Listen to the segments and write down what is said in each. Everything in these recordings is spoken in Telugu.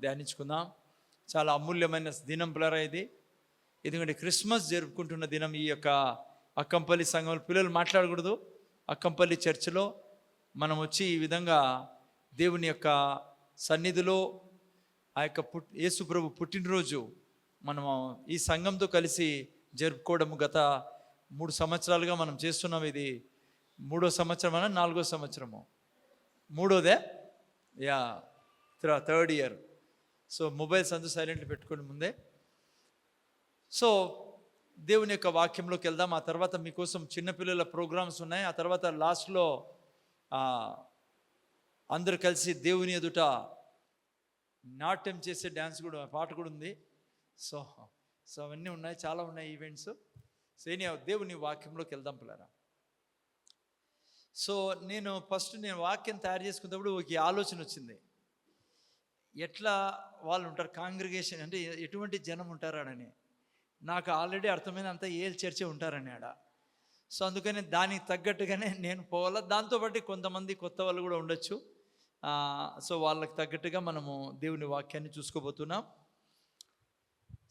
ధ్యానించుకుందాం. చాలా అమూల్యమైన దినం పిల్లరా ఇది. ఎందుకంటే క్రిస్మస్ జరుపుకుంటున్న దినం. ఈ యొక్క అక్కంపల్లి సంఘంలో పిల్లలు మాట్లాడకూడదు. అక్కంపల్లి చర్చిలో మనం వచ్చి ఈ విధంగా దేవుని యొక్క సన్నిధిలో ఆ యొక్క యేసు ప్రభు పుట్టినరోజు మనము ఈ సంఘంతో కలిసి జరుపుకోవడం గత 3 సంవత్సరాలుగా మనం చేస్తున్నాం. ఇది 3వ సంవత్సరం అన్న 4వ సంవత్సరము, 3వదే, yeah 3rd year. So mobiles అంతా సైలెంట్లు పెట్టుకోండి ముందే. సో దేవుని యొక్క వాక్యంలోకి వెళ్దాం. ఆ తర్వాత మీకోసం చిన్నపిల్లల ప్రోగ్రామ్స్ ఉన్నాయి. ఆ తర్వాత లాస్ట్లో అందరూ కలిసి దేవుని ఎదుట నాట్యం చేసే డ్యాన్స్ కూడా, పాట కూడా ఉంది. సో అవన్నీ ఉన్నాయి, చాలా ఉన్నాయి ఈవెంట్స్. సో దేవుని వాక్యంలోకి వెళ్దాం పిల్లరా. సో నేను వాక్యం తయారు చేసుకున్నప్పుడు ఒక ఆలోచన వచ్చింది. ఎట్లా వాళ్ళు ఉంటారు, కాంగ్రిగేషన్ అంటే ఎటువంటి జనం ఉంటారని నాకు ఆల్రెడీ అర్థమైంది. అంతా ఏల్ చర్చే ఉంటారని ఆడ. సో అందుకని దానికి తగ్గట్టుగానే నేను పోవాలా. దాంతోపాటు కొంతమంది కొత్త వాళ్ళు కూడా ఉండొచ్చు. సో వాళ్ళకి తగ్గట్టుగా మనము దేవుని వాక్యాన్ని చూసుకోబోతున్నాం.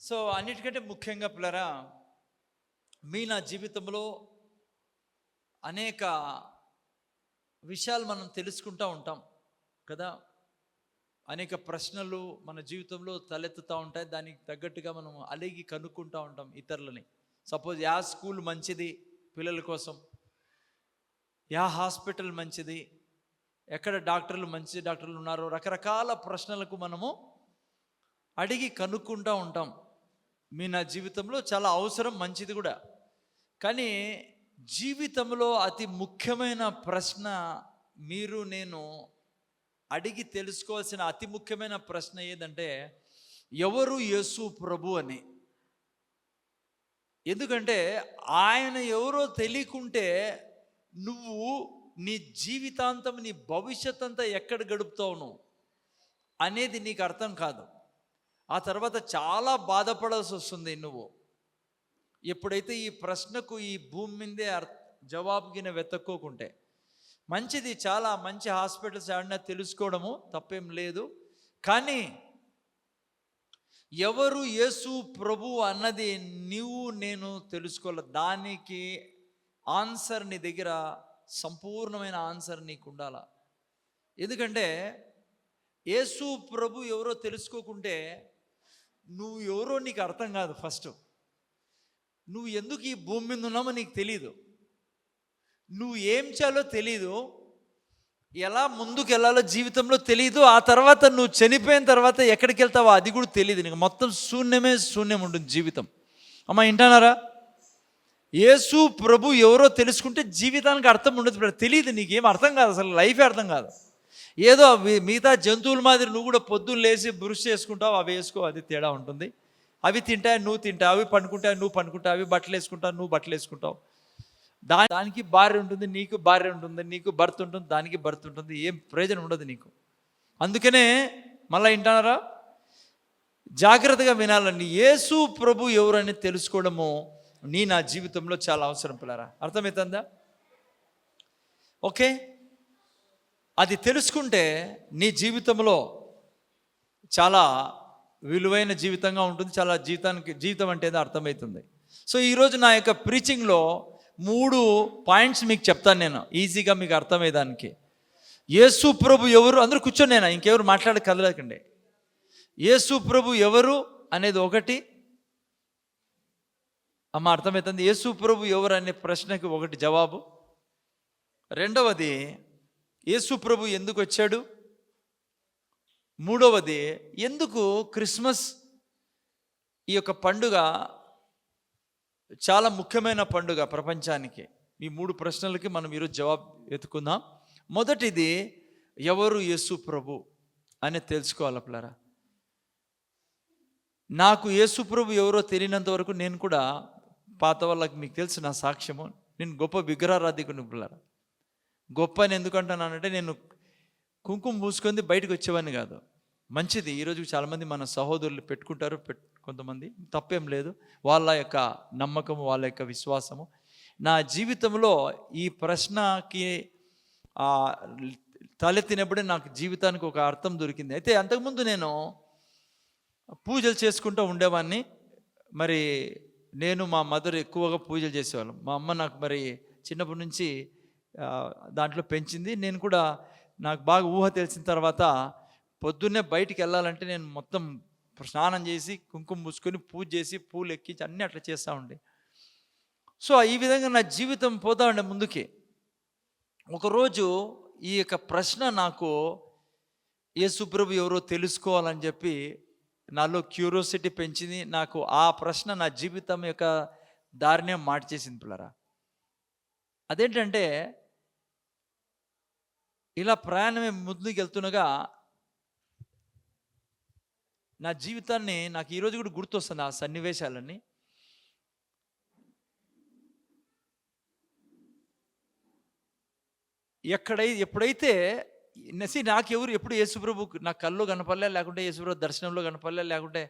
సో అన్నిటికంటే ముఖ్యంగా పిల్లరా, నా జీవితంలో అనేక విషయాలు మనం తెలుసుకుంటూ ఉంటాం కదా. అనేక ప్రశ్నలు మన జీవితంలో తలెత్తుతూ ఉంటాయి. దానికి తగ్గట్టుగా మనం అలిగి కనుక్కుంటూ ఉంటాం ఇతరులని. సపోజ్ యా స్కూల్ మంచిది పిల్లల కోసం, యా హాస్పిటల్ మంచిది, ఎక్కడ మంచి డాక్టర్లు ఉన్నారో, రకరకాల ప్రశ్నలకు మనము అడిగి కనుక్కుంటూ ఉంటాం. నా జీవితంలో చాలా అవసరం, మంచిది కూడా. కానీ జీవితంలో అతి ముఖ్యమైన ప్రశ్న, నేను అడిగి తెలుసుకోవాల్సిన అతి ముఖ్యమైన ప్రశ్న ఏదంటే, ఎవరు యేసు ప్రభు అని. ఎందుకంటే ఆయన ఎవరో తెలియకుంటే నువ్వు నీ జీవితాంతం, నీ భవిష్యత్ అంతా ఎక్కడ గడుపుతావు నువ్వు అనేది నీకు అర్థం కాదు. ఆ తర్వాత చాలా బాధపడాల్సి వస్తుంది నువ్వు ఎప్పుడైతే ఈ ప్రశ్నకు ఈ భూమి మీదే జవాబుగిన వెతక్కోకుంటే. మంచిది, చాలా మంచి హాస్పిటల్స్ ఆడినా తెలుసుకోవడము తప్పేం లేదు. కానీ ఎవరు యేసు ప్రభు అన్నది నేను తెలుసుకోవాలి. దానికి ఆన్సర్ నీ దగ్గర, సంపూర్ణమైన ఆన్సర్ నీకు ఉండాలా. ఎందుకంటే యేసు ప్రభు ఎవరో తెలుసుకోకుంటే నువ్వు ఎవరో నీకు అర్థం కాదు. ఫస్ట్ నువ్వు ఎందుకు ఈ భూమి మీద ఉన్నామో నీకు తెలీదు, నువ్వు ఏం చేయాలో తెలీదు, ఎలా ముందుకు వెళ్ళాలో జీవితంలో తెలీదు. ఆ తర్వాత నువ్వు చనిపోయిన తర్వాత ఎక్కడికి వెళ్తావో అది కూడా తెలియదు నీకు. మొత్తం శూన్యం ఉంటుంది జీవితం. అమ్మా వింటున్నారా? యేసు ప్రభు ఎవరో తెలుసుకుంటే జీవితానికి అర్థం ఉండదు. తెలియదు, నీకేం అర్థం కాదు, అసలు లైఫే అర్థం కాదు. ఏదో మిగతా జంతువుల మాదిరి నువ్వు కూడా పొద్దున్న లేచి బ్రష్ చేసుకుంటావు, అవి వేసుకో, అది తేడా ఉంటుంది. అవి తింటాయి, నువ్వు తింటావు. అవి పండుకుంటాయి, నువ్వు పండుకుంటావు. అవి బట్టలు వేసుకుంటావు, నువ్వు బట్టలు వేసుకుంటావు. దానికి భార్య ఉంటుంది, నీకు భార్య ఉంటుంది. నీకు భర్త ఉంటుంది, దానికి భర్త ఉంటుంది. ఏం ప్రయోజనం ఉండదు నీకు. అందుకనే మళ్ళీ వింటున్నారా, జాగ్రత్తగా వినాలని. యేసు ప్రభు ఎవరని తెలుసుకోవడము నా జీవితంలో చాలా అవసరం పిల్లరా. అర్థమవుతుందా? ఓకే, అది తెలుసుకుంటే నీ జీవితంలో చాలా విలువైన జీవితంగా ఉంటుంది. చాలా జీవితం అంటే ఏదో అర్థమవుతుంది. సో ఈరోజు నా యొక్క ప్రీచింగ్లో 3 పాయింట్స్ మీకు చెప్తాను నేను, ఈజీగా మీకు అర్థమయ్యేదానికి. యేసు ప్రభు ఎవరు, అందరూ కూర్చొని, నేను ఇంకెవరు మాట్లాడే కదలకండి. యేసు ప్రభు ఎవరు అనేది ఒకటి. అమ్మ అర్థమవుతుంది? యేసు ప్రభు ఎవరు అనే ప్రశ్నకి ఒకటి జవాబు. రెండవది, యేసు ప్రభు ఎందుకు వచ్చాడు. మూడవది, ఎందుకు క్రిస్మస్ ఈ యొక్క పండుగ చాలా ముఖ్యమైన పండుగ ప్రపంచానికి. ఈ 3 ప్రశ్నలకి మనం ఈరోజు జవాబు వెతుకుందాం. మొదటిది, ఎవరు యేసు ప్రభు అని తెలుసుకోవాలి పిల్లరా. నాకు యేసు ప్రభు ఎవరో తెలియనంత వరకు నేను కూడా, పాత వాళ్ళకి మీకు తెలుసు నా సాక్ష్యము, నేను గొప్ప విగ్రహారాధికుని పిల్లరా. గొప్ప అని ఎందుకంటున్నానంటే, నేను కుంకుమ పూసుకొని బయటకు వచ్చేవాడిని కాదు. మంచిది, ఈరోజు చాలామంది మన సహోదరులు పెట్టుకుంటారు, కొంతమంది, తప్పేం లేదు. వాళ్ళ యొక్క నమ్మకము, వాళ్ళ యొక్క విశ్వాసము. నా జీవితంలో ఈ ప్రశ్నకి తలెత్తినప్పుడే నాకు జీవితానికి ఒక అర్థం దొరికింది. అయితే అంతకుముందు నేను పూజలు చేసుకుంటూ ఉండేవాడిని. మరి నేను మా మదర్ ఎక్కువగా పూజలు చేసేవాళ్ళం. మా అమ్మ నాకు మరి చిన్నప్పటి నుంచి దాంట్లో పెంచింది. నేను కూడా నాకు బాగా ఊహ తెలిసిన తర్వాత పొద్దున్నే బయటికి వెళ్ళాలంటే నేను మొత్తం స్నానం చేసి కుంకుమ పూసుకొని పూజ చేసి పూలు ఎక్కించి అన్నీ అట్లా చేస్తూ ఉండే. సో ఈ విధంగా నా జీవితం పోతా ఉండే ముందుకి. ఒకరోజు ఈ యొక్క ప్రశ్న నాకు యేసుప్రభు ఎవరో తెలుసుకోవాలని చెప్పి నాలో క్యూరియాసిటీ పెంచింది. నాకు ఆ ప్రశ్న నా జీవితం యొక్క దారినే మార్చేసింది పిల్లరా. అదేంటంటే ఇలా ప్రయాణమే ముందుకు వెళ్తుండగా నా జీవితాన్ని నాకు ఈరోజు కూడా గుర్తొస్తుంది ఆ సన్నివేశాలన్నీ. ఎప్పుడైతే నాకెవరు ఎప్పుడు యేసుప్రభు నా కల్లో కనపడలే, లేకుంటే యేసుప్రభు దర్శనంలో కనపడలే, లేకుంటే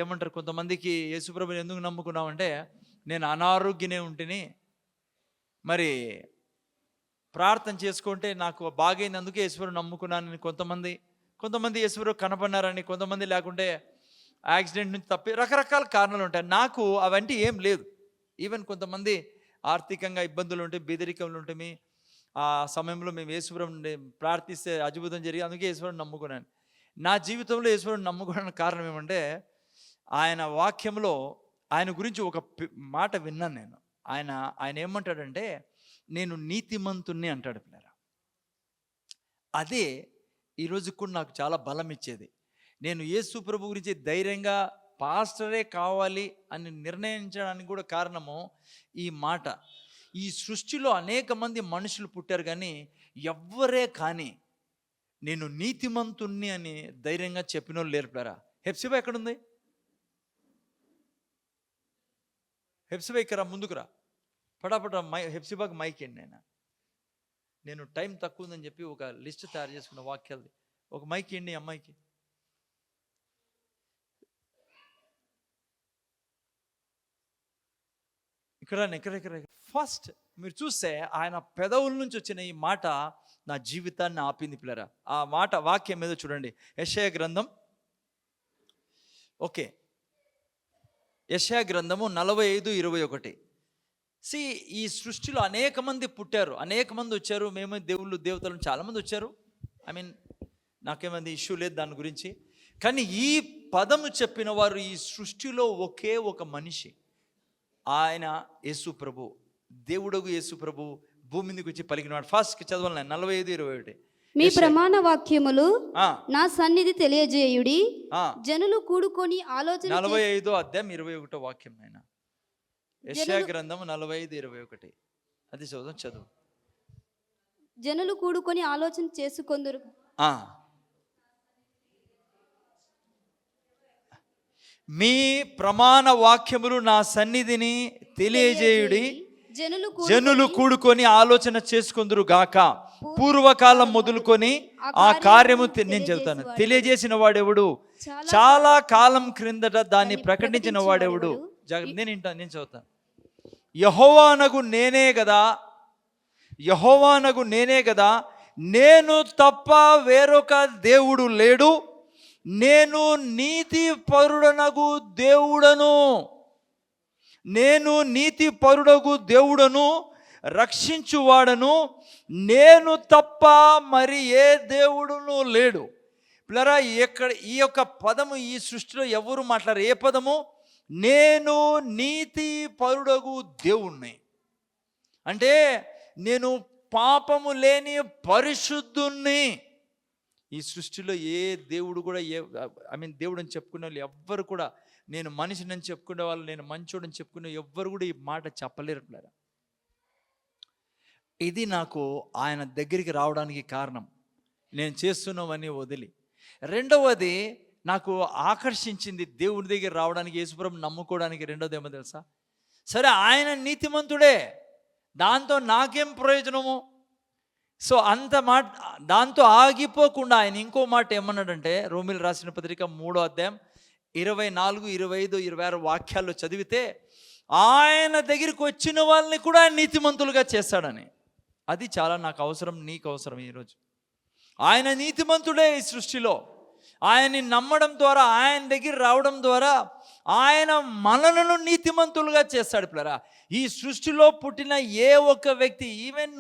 ఏమంటారు కొంతమందికి యేసుప్రభుని ఎందుకు నమ్ముకున్నామంటే నేను అనారోగ్యనే ఉంటిని, మరి ప్రార్థన చేసుకుంటే నాకు బాగైంది అందుకే యేసుప్రభుని నమ్ముకున్నానని కొంతమంది యేసుప్రభు కనపడినారని, కొంతమంది లేకుంటే యాక్సిడెంట్ నుంచి తప్పి రకరకాల కారణాలు ఉంటాయి. నాకు అవంటే ఏం లేదు. ఈవెన్ కొంతమంది ఆర్థికంగా ఇబ్బందులు ఉంటాయి, బెదిరికలు ఉంటాయి. ఆ సమయంలో మేము యేసుప్రభుని ప్రార్థిస్తే అద్భుతం జరిగి అందుకే యేసుప్రభుని నమ్ముకున్నాను. నా జీవితంలో యేసుప్రభుని నమ్ముకోవడానికి కారణం ఏమంటే ఆయన వాక్యంలో ఆయన గురించి ఒక మాట విన్నాను నేను. ఆయన ఏమంటాడంటే నేను నీతిమంతుణ్ణి అంటాడు పిల్లరా. అదే ఈరోజు కూడా నాకు చాలా బలం ఇచ్చేది. నేను యేసుప్రభు గురించి ధైర్యంగా పాస్టరే కావాలి అని నిర్ణయించడానికి కూడా కారణము ఈ మాట. ఈ సృష్టిలో అనేక మంది మనుషులు పుట్టారు, కానీ ఎవ్వరే కానీ నేను నీతిమంతుణ్ణి అని ధైర్యంగా చెప్పిన వాళ్ళు లేరు పిల్లరా. హెప్సిబా ఎక్కడుంది? హెప్సిబా ఇక్కడ ముందుకురా, పటాపట హెప్సిబాకి మైక్ అండి. నేను టైం తక్కువ ఉందని చెప్పి ఒక లిస్ట్ తయారు చేసుకున్న వాక్యాలది. ఒక మైక్ ఏంటి అమ్మాయికి. ఇక్కడ ఫస్ట్ మీరు చూస్తే ఆయన పెదవుల నుంచి వచ్చిన ఈ మాట నా జీవితాన్ని ఆపింది పిల్లరా. ఆ మాట వాక్యం మీద చూడండి, యెషయా గ్రంథం. ఓకే, యెషయా గ్రంథము 45:21. ఈ సృష్టిలో అనేక మంది పుట్టారు, అనేక మంది వచ్చారు. మేము దేవుళ్ళు దేవతలు చాలామంది వచ్చారు. నాకేమంది ఇష్యూ లేదు దాని గురించి. కానీ ఈ పదము చెప్పిన వారు ఈ సృష్టిలో ఒకే ఒక మనిషి, ఆయన యేసు ప్రభు. దేవుడగు యేసు ప్రభు భూమి మీదకి వచ్చి పలికినవాడు. ఫస్ట్ చదవాలి 45:21. మీ ప్రమాణ వాక్యములు నా సన్నిధి తెలియజేయుడి, జనులు కూడుకొని ఆలోచన. 45:21 వాక్యం ఆయన. యెషయా గ్రంథం 45:21. అది చదువు. జనులు కూడుకొని ఆలోచన చేసుకొందురు. మీ ప్రమాణ వాక్యములు నా సన్నిధిని తెలియజేయుడి, జనులు కూడుకొని ఆలోచన చేసుకొందురు గాక. పూర్వకాలం మొదలుకొని ఆ కార్యము నేను చెబుతాను. తెలియజేసిన వాడెవడు? చాలా కాలం క్రిందట దాన్ని ప్రకటించిన వాడెవడు? నేను చదువుతాను. యెహోవానగు నేనే గదా, నేను తప్ప వేరొక దేవుడు లేడు, నేను నీతిపరుడనగు దేవుడను, రక్షించువాడను, నేను తప్ప మరి ఏ దేవుడును లేడు. పిల్లరా, ఈ యొక్క పదము ఈ సృష్టిలో ఎవరు మాట్లాడారు? ఏ పదము? నేను నీతిపరుడగు దేవుణ్ణి అంటే నేను పాపము లేని పరిశుద్ధుణ్ణి. ఈ సృష్టిలో ఏ దేవుడు కూడా దేవుడు అని చెప్పుకునే వాళ్ళు ఎవ్వరు కూడా, నేను మనిషిని అని చెప్పుకునే వాళ్ళు, నేను మంచోడని చెప్పుకునే ఎవ్వరు కూడా ఈ మాట చెప్పలేరు. ఇది నాకు ఆయన దగ్గరికి రావడానికి కారణం, నేను చేస్తున్నామని వదిలి. రెండవది నాకు ఆకర్షించింది దేవుడి దగ్గర రావడానికి, యేసుప్రభుని నమ్ముకోవడానికి రెండవది ఏమో తెలుసా? సరే ఆయన నీతిమంతుడే, దాంతో నాకేం ప్రయోజనము? సో అంత మాట దాంతో ఆగిపోకుండా ఆయన ఇంకో మాట ఏమన్నాడంటే, రోమీలు రాసిన పత్రిక 3:24, 25, 26 వాక్యాల్లో చదివితే ఆయన దగ్గరికి వచ్చిన వాళ్ళని కూడా నీతిమంతులుగా చేస్తాడని. అది చాలా నాకు అవసరం, నీకు అవసరం ఈరోజు. ఆయన నీతిమంతుడే ఈ సృష్టిలో. ఆయన్ని నమ్మడం ద్వారా, ఆయన దగ్గర రావడం ద్వారా ఆయన మనలను నీతిమంతులుగా చేస్తాడు పిల్లరా. ఈ సృష్టిలో పుట్టిన ఏ ఒక్క వ్యక్తి, ఈవెన్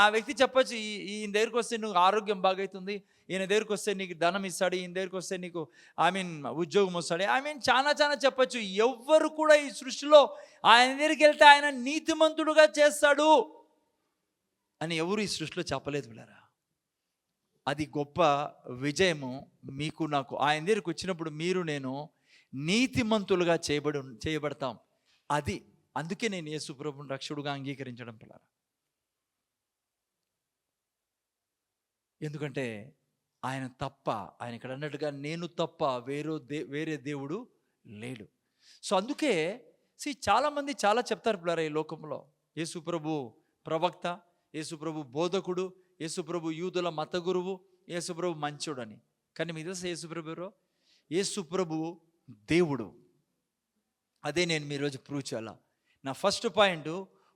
ఆ వ్యక్తి చెప్పచ్చు, ఈయన దగ్గరికి వస్తే నువ్వు ఆరోగ్యం బాగవుతుంది, ఈయన దగ్గరికి వస్తే నీకు ధనం ఇస్తాడు, ఈయన దగ్గరికి వస్తే నీకు ఉద్యోగం వస్తాడు, చాలా చాలా చెప్పచ్చు. ఎవ్వరు కూడా ఈ సృష్టిలో ఆయన దగ్గరికి వెళ్తే ఆయన నీతిమంతుడుగా చేస్తాడు అని ఎవరు ఈ సృష్టిలో చెప్పలేదు పిల్లరా. అది గొప్ప విజయము మీకు నాకు. ఆయన దగ్గరికి వచ్చినప్పుడు మీరు నేను నీతిమంతులుగా చేయబడతాం. అందుకే నేను యేసు ప్రభువుని రక్షకుడుగా అంగీకరించడం పిల్లరా. ఎందుకంటే ఆయన తప్ప, ఆయన ఇక్కడ అన్నట్టుగా నేను తప్ప వేరే దేవుడు లేడు. సో అందుకే చాలామంది చాలా చెప్తారు పిల్లరా ఈ లోకంలో, యేసు ప్రభు ప్రవక్త, యేసు ప్రభు బోధకుడు, యేసు ప్రభు యూదుల మత గురువు, యేసు ప్రభు మంచోడు అని. కానీ మీకు తెలుసా యేసు ప్రభు ఎవరో? యేసు ప్రభు దేవుడు. అదే నేను మీ రోజు ప్రూవ్ చేయాల. నా first point,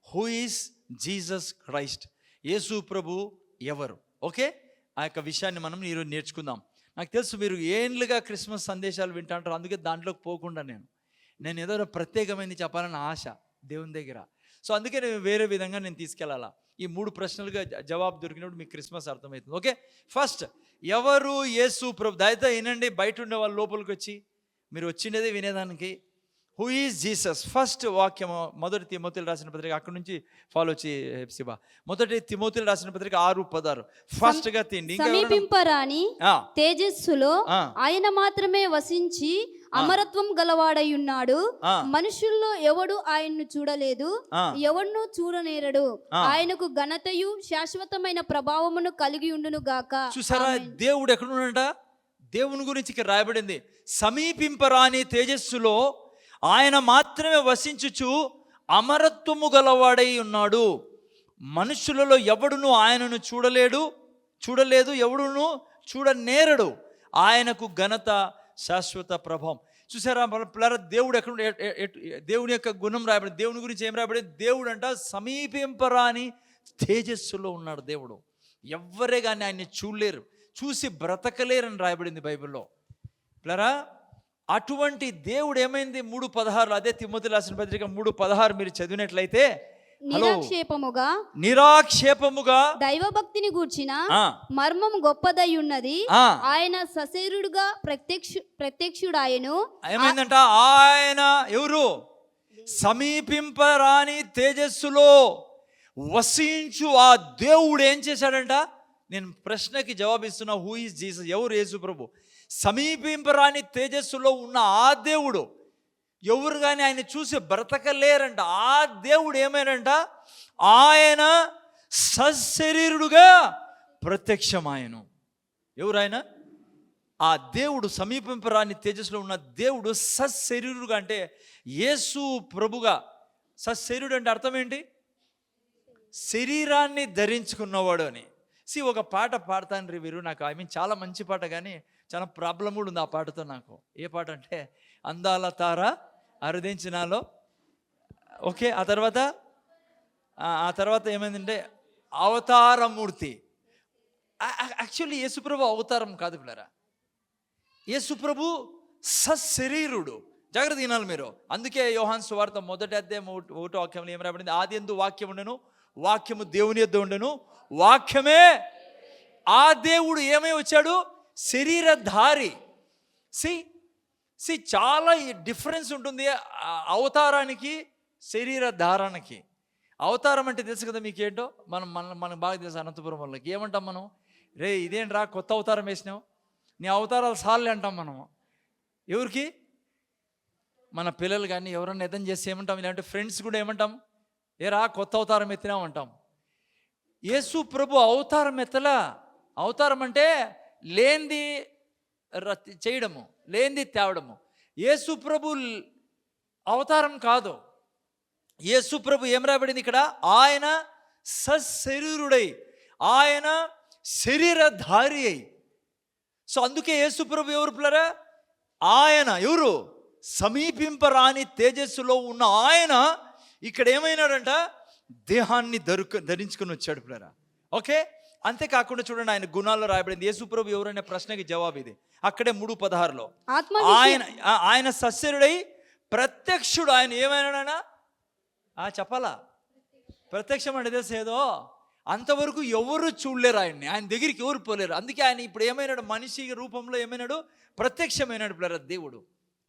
who is Jesus Christ? Yesu ప్రభు ఎవరు? ఓకే, ఆ యొక్క విషయాన్ని మనం ఈరోజు నేర్చుకుందాం. నాకు తెలుసు మీరు ఏండ్లుగా క్రిస్మస్ సందేశాలు వింటాంటారు, అందుకే దాంట్లోకి పోకుండా నేను ఏదో ప్రత్యేకమైనది చెప్పాలని ఆశ దేవుని దగ్గర. సో అందుకే నేను వేరే విధంగా నేను తీసుకెళ్ళాలా. ఈ 3 ప్రశ్నలుగా జవాబు దొరికినప్పుడు మీకు క్రిస్మస్ అర్థమవుతుంది. ఓకే, ఫస్ట్, ఎవరు యేసు ప్రభు? దయతో వినండి, బయట ఉండే వాళ్ళు లోపలికి వచ్చి మీరు వచ్చినదే వినేదానికి. Who is Jesus? ఫస్ట్ వాక్యము మొదటి తిమోతిలు రాసిన పత్రిక, అక్కడి నుంచి ఫాలో హెప్సిబా. మొదటి తిమోతిలు రాసిన పత్రిక 6:16. ఫస్ట్ గా తిండి. సమీపింపరాని తేజస్సులో ఆయన మాత్రమే వసించి అమరత్వం గలవాడై ఉన్నాడు. మనుషుల్లో ఎవడు ఆయన్ను చూడలేదు, ఎవడును చూడనేరడు. ఆయనకు ఘనతయు శాశ్వతమైన ప్రభావమును కలిగి ఉండును గాక. చూసారా, దేవుడు ఎక్కడున్నాడంట? దేవుని గురించి ఇక్కడ రాయబడింది, సమీపింపరాని తేజస్సులో ఆయన మాత్రమే వసించుచు అమరత్వము గలవాడై ఉన్నాడు. మనుషులలో ఎవడును ఆయనను చూడలేదు, ఎవడును చూడనేరడు. ఆయనకు ఘనత, శాశ్వత ప్రభావం. చూసారా పిల్లరా, దేవుడు ఎక్కడ, దేవుని యొక్క గుణం రాయబడింది. దేవుని గురించి ఏం రాయబడింది? దేవుడు అంట సమీపింపరాని తేజస్సులో ఉన్నాడు దేవుడు. ఎవ్వరే కానీ ఆయన్ని చూడలేరు, చూసి బ్రతకలేరని రాయబడింది బైబిల్లో పిల్లరా. అటువంటి దేవుడు ఏమైంది? 3:16, అదే తిమోతిలు రాసిన పత్రిక 3:16 మీరు చదివినట్లయితే, నిరాక్షేపముగా దైవభక్తిని గూర్చిన మర్మం గొప్పదై ఉన్నది. ఆయన సశరీరుడుగా ప్రత్యక్షుడాయను. ఏమైందంట? ఆయన ఎవరు? సమీపింపరాని తేజస్సులో వసించు ఆ దేవుడు ఏం చేశాడంట? నేను ప్రశ్నకి జవాబిస్తున్నా, హూ ఈజ్ జీసస్? ఎవరు యేసు ప్రభు? సమీపింపరాని తేజస్సులో ఉన్న ఆ దేవుడు, ఎవరు కానీ ఆయన చూసి బ్రతకలేరంట. ఆ దేవుడు ఏమైనంట? ఆయన సశరీరుడుగా ప్రత్యక్షమాయను. ఎవరు ఆయన? ఆ దేవుడు సమీపింపరాని తేజస్సులో ఉన్న దేవుడు సశరీరుడుగా, అంటే యేసు ప్రభుగా. సశరీరుడు అంటే అర్థం ఏంటి? శరీరాన్ని ధరించుకున్నవాడు అని. ఒక పాట పాడతాను వీరు, నాకు చాలా మంచి పాట, కానీ చాలా ప్రాబ్లం కూడా ఉంది ఆ పాటతో నాకు. ఏ పాట అంటే, అందాల తార అరుదించినాలో. ఓకే, ఆ తర్వాత ఏమైందంటే అవతారమూర్తి. యాక్చువల్లీ యేసుప్రభు అవతారం కాదు పిల్లరా, యేసుప్రభు సశరీరుడు. జాగ్రత్త వినాలి మీరు. అందుకే యోహాను సువార్త 1వ అధ్యాయం 1వ వాక్యంలో ఏం రాబడింది? ఆదియందు వాక్యం ఉండెను, వాక్యము దేవుని యొద్ద ఉండెను, వాక్యమే. ఆ దేవుడు ఏమై వచ్చాడు? శరీరధారి. చాలా డిఫరెన్స్ ఉంటుంది అవతారానికి, శరీర ధారణకి. అవతారం అంటే తెలుసు కదా మీకు ఏంటో, మనకు బాగా తెలుసు. అనంతపురం వాళ్ళకి ఏమంటాం మనం? రే ఇదేంట్రా కొత్త అవతారం వేసినావు, నీ అవతారాలు సార్లే అంటాం మనము. ఎవరికి? మన పిల్లలు కానీ ఎవరన్నా ఎదం చేస్తే ఏమంటాం? ఇలాంటి ఫ్రెండ్స్ కూడా ఏమంటాం? ఏరా కొత్త అవతారం ఎత్తినాం అంటాం. యేసు ప్రభు అవతారం ఎత్తలా. అవతారం అంటే లేనిది చేయడము, లేనిది తేవడము. యేసు ప్రభు అవతారం కాదు. యేసు ప్రభు ఏం రాబడింది ఇక్కడ? ఆయన సశరీరుడై, ఆయన శరీరధారి అయి. సో అందుకే యేసు ప్రభు ఎవరు పిల్లరా? ఆయన ఎవరు? సమీపింపరాని తేజస్సులో ఉన్న ఆయన ఇక్కడ ఏమైనాడంట? దేహాన్ని ధరించుకుని వచ్చాడు పిల్లరా. ఓకే, అంతేకాకుండా చూడండి, ఆయన గుణాల్లో రాయబడింది. యేసుప్రభు ఎవరనే ప్రశ్నకి జవాబు ఇది. అక్కడే 3:16 ఆత్మ ఆయన సస్యరుడై ప్రత్యక్షుడు. ఆయన ఏమైనాడైనా చెప్పాలా? ప్రత్యక్షం అంటే తెలుసు ఏదో, అంతవరకు ఎవరు చూడలేరు ఆయన్ని, ఆయన దగ్గరికి ఎవరు పోలేరు. అందుకే ఆయన ఇప్పుడు ఏమైనాడు? మనిషి రూపంలో ఏమైనాడు? ప్రత్యక్షమైనాడు పిల్లరా దేవుడు.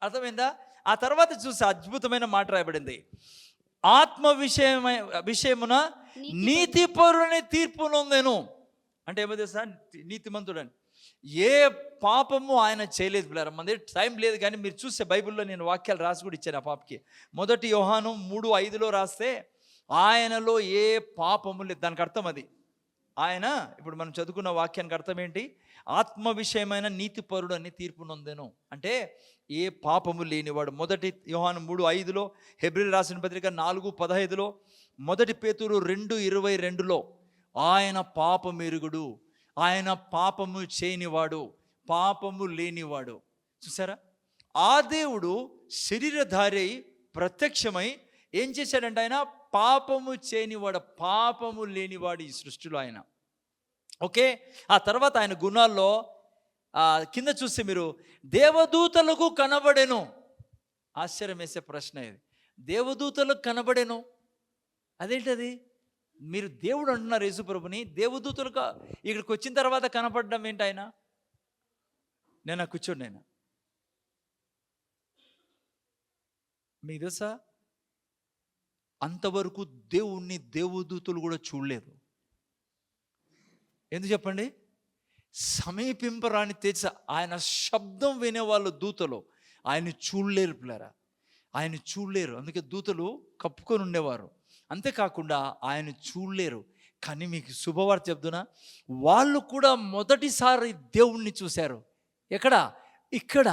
అర్థమైందా? ఆ తర్వాత చూసి అద్భుతమైన మాట రాయబడింది, ఆత్మ విషయమున నీతిపరుని తీర్పు నొందెను. అంటే ఏమో తెలుసా? నీతిమంతుడని ఏ పాపము ఆయన చేయలేదు పిల్లరా. మన దగ్గర టైం లేదు, కానీ మీరు చూస్తే బైబిల్లో నేను వాక్యాలు రాసి కూడా ఇచ్చాను ఆ పాపకి. 1 యోహాను 3:5 రాస్తే ఆయనలో ఏ పాపము లేదు. దానికి అర్థం అది. ఆయన ఇప్పుడు మనం చదువుకున్న వాక్యానికి అర్థం ఏంటి? ఆత్మ విషయమైన నీతిపరుడు అని తీర్పు నొందెను అంటే ఏ పాపము లేనివాడు. 1 యోహాను 3:5, హెబ్రీయులకు రాసిన పత్రిక 4:15, 1 పేతురు 2:22 ఆయన పాపమెరుగుడు, ఆయన పాపము చేయనివాడు, పాపము లేనివాడు. చూసారా? ఆ దేవుడు శరీరధారి ప్రత్యక్షమై ఏం చేశాడంటే ఆయన పాపము చేయనివాడు, పాపము లేనివాడు ఈ సృష్టిలో ఆయన. ఓకే, ఆ తర్వాత ఆయన గుణాల్లో కింద చూస్తే మీరు దేవదూతలకు కనబడెను. ఆశ్చర్యం వేసే ప్రశ్న ఇది. దేవదూతలకు కనబడెను అదేంటది? మీరు దేవుడు అంటున్నారు యేసుప్రభుని, దేవదూతలకు ఇక్కడికి వచ్చిన తర్వాత కనపడడం ఏంటి? ఆయన నేను కూర్చోండి, నేను మీకు తెలుసా, అంతవరకు దేవుణ్ణి దేవదూతలు కూడా చూడలేదు. ఎందుకు చెప్పండి? సమీపింపరాని తెచ్చ ఆయన శబ్దం వినేవాళ్ళు దూతలు ఆయన చూడలేరు పిల్లరా, ఆయన చూడలేరు. అందుకే దూతలు కప్పుకొని ఉండేవారు. అంతేకాకుండా ఆయన చూడలేరు. కానీ మీకు శుభవార్త చెప్తున్నా, వాళ్ళు కూడా మొదటిసారి దేవుణ్ణి చూశారు. ఎక్కడ? ఇక్కడ.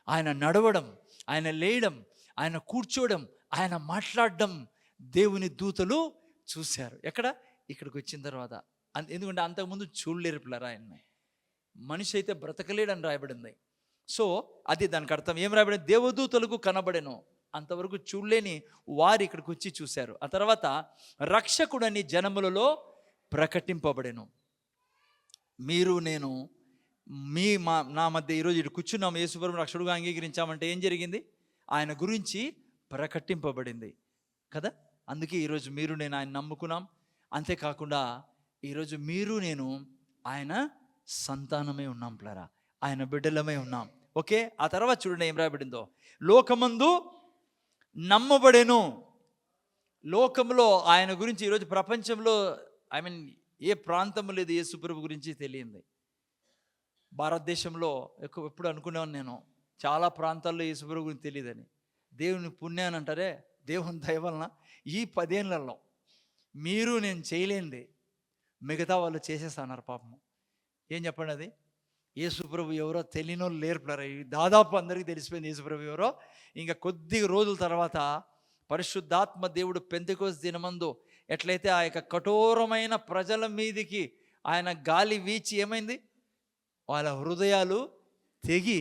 ఆయన నడవడం, ఆయన లేయడం, ఆయన కూర్చోవడం, ఆయన మాట్లాడడం దేవుని దూతలు చూశారు. ఎక్కడ? ఇక్కడికి వచ్చిన తర్వాత. ఎందుకంటే అంతకుముందు చూడలేరు పిల్లరా ఆయన్ని. మనిషి అయితే బ్రతకలేడని రాయబడింది. సో అది దానికి అర్థం. ఏం రాయబడింది? దేవదూతలకు కనబడెను. అంతవరకు చూడలేని వారు ఇక్కడికి వచ్చి చూశారు. ఆ తర్వాత రక్షకుడని జనములలో ప్రకటింపబడెను. మీరు నేను నా మధ్య ఈరోజు ఇటు కూర్చున్నాము, యేసుప్రభుని రక్షకుడుగా అంగీకరించామంటే ఏం జరిగింది? ఆయన గురించి ప్రకటింపబడింది కదా. అందుకే ఈరోజు మీరు నేను ఆయన నమ్ముకున్నాం. అంతేకాకుండా ఈరోజు మీరు నేను ఆయన సంతానమే ఉన్నాం పిల్లరా, ఆయన బిడ్డలమై ఉన్నాం. ఓకే, ఆ తర్వాత చూడండి ఏం రాయబడిందో, లోకమందు నమ్మబడెను. లోకంలో ఆయన గురించి ఈరోజు ప్రపంచంలో ఏ ప్రాంతం లేదు యేసుప్రభు గురించి తెలియంది. భారతదేశంలో ఎప్పుడు అనుకునేవాను నేను, చాలా ప్రాంతాల్లో యేసుప్రభు గురించి తెలియదని. దేవుని పుణ్యాన్ని అంటారే, దేవుని దయ వలన ఈ 10 ఏళ్లలో మీరు నేను చేయలేంది మిగతా వాళ్ళు చేసేస్తున్నారు పాపము. ఏం చెప్పండి అది? యేసుప్రభు ఎవరో తెలియని వాళ్ళు లేరు. దాదాపు అందరికీ తెలిసిపోయింది యేసుప్రభు ఎవరో. ఇంకా కొద్ది రోజుల తర్వాత పరిశుద్ధాత్మ దేవుడు పెంతెకోస్తు దినమందు ఎట్లయితే ఆ యొక్క కఠోరమైన ప్రజల మీదికి ఆయన గాలి వీచి ఏమైంది? వాళ్ళ హృదయాలు తెగి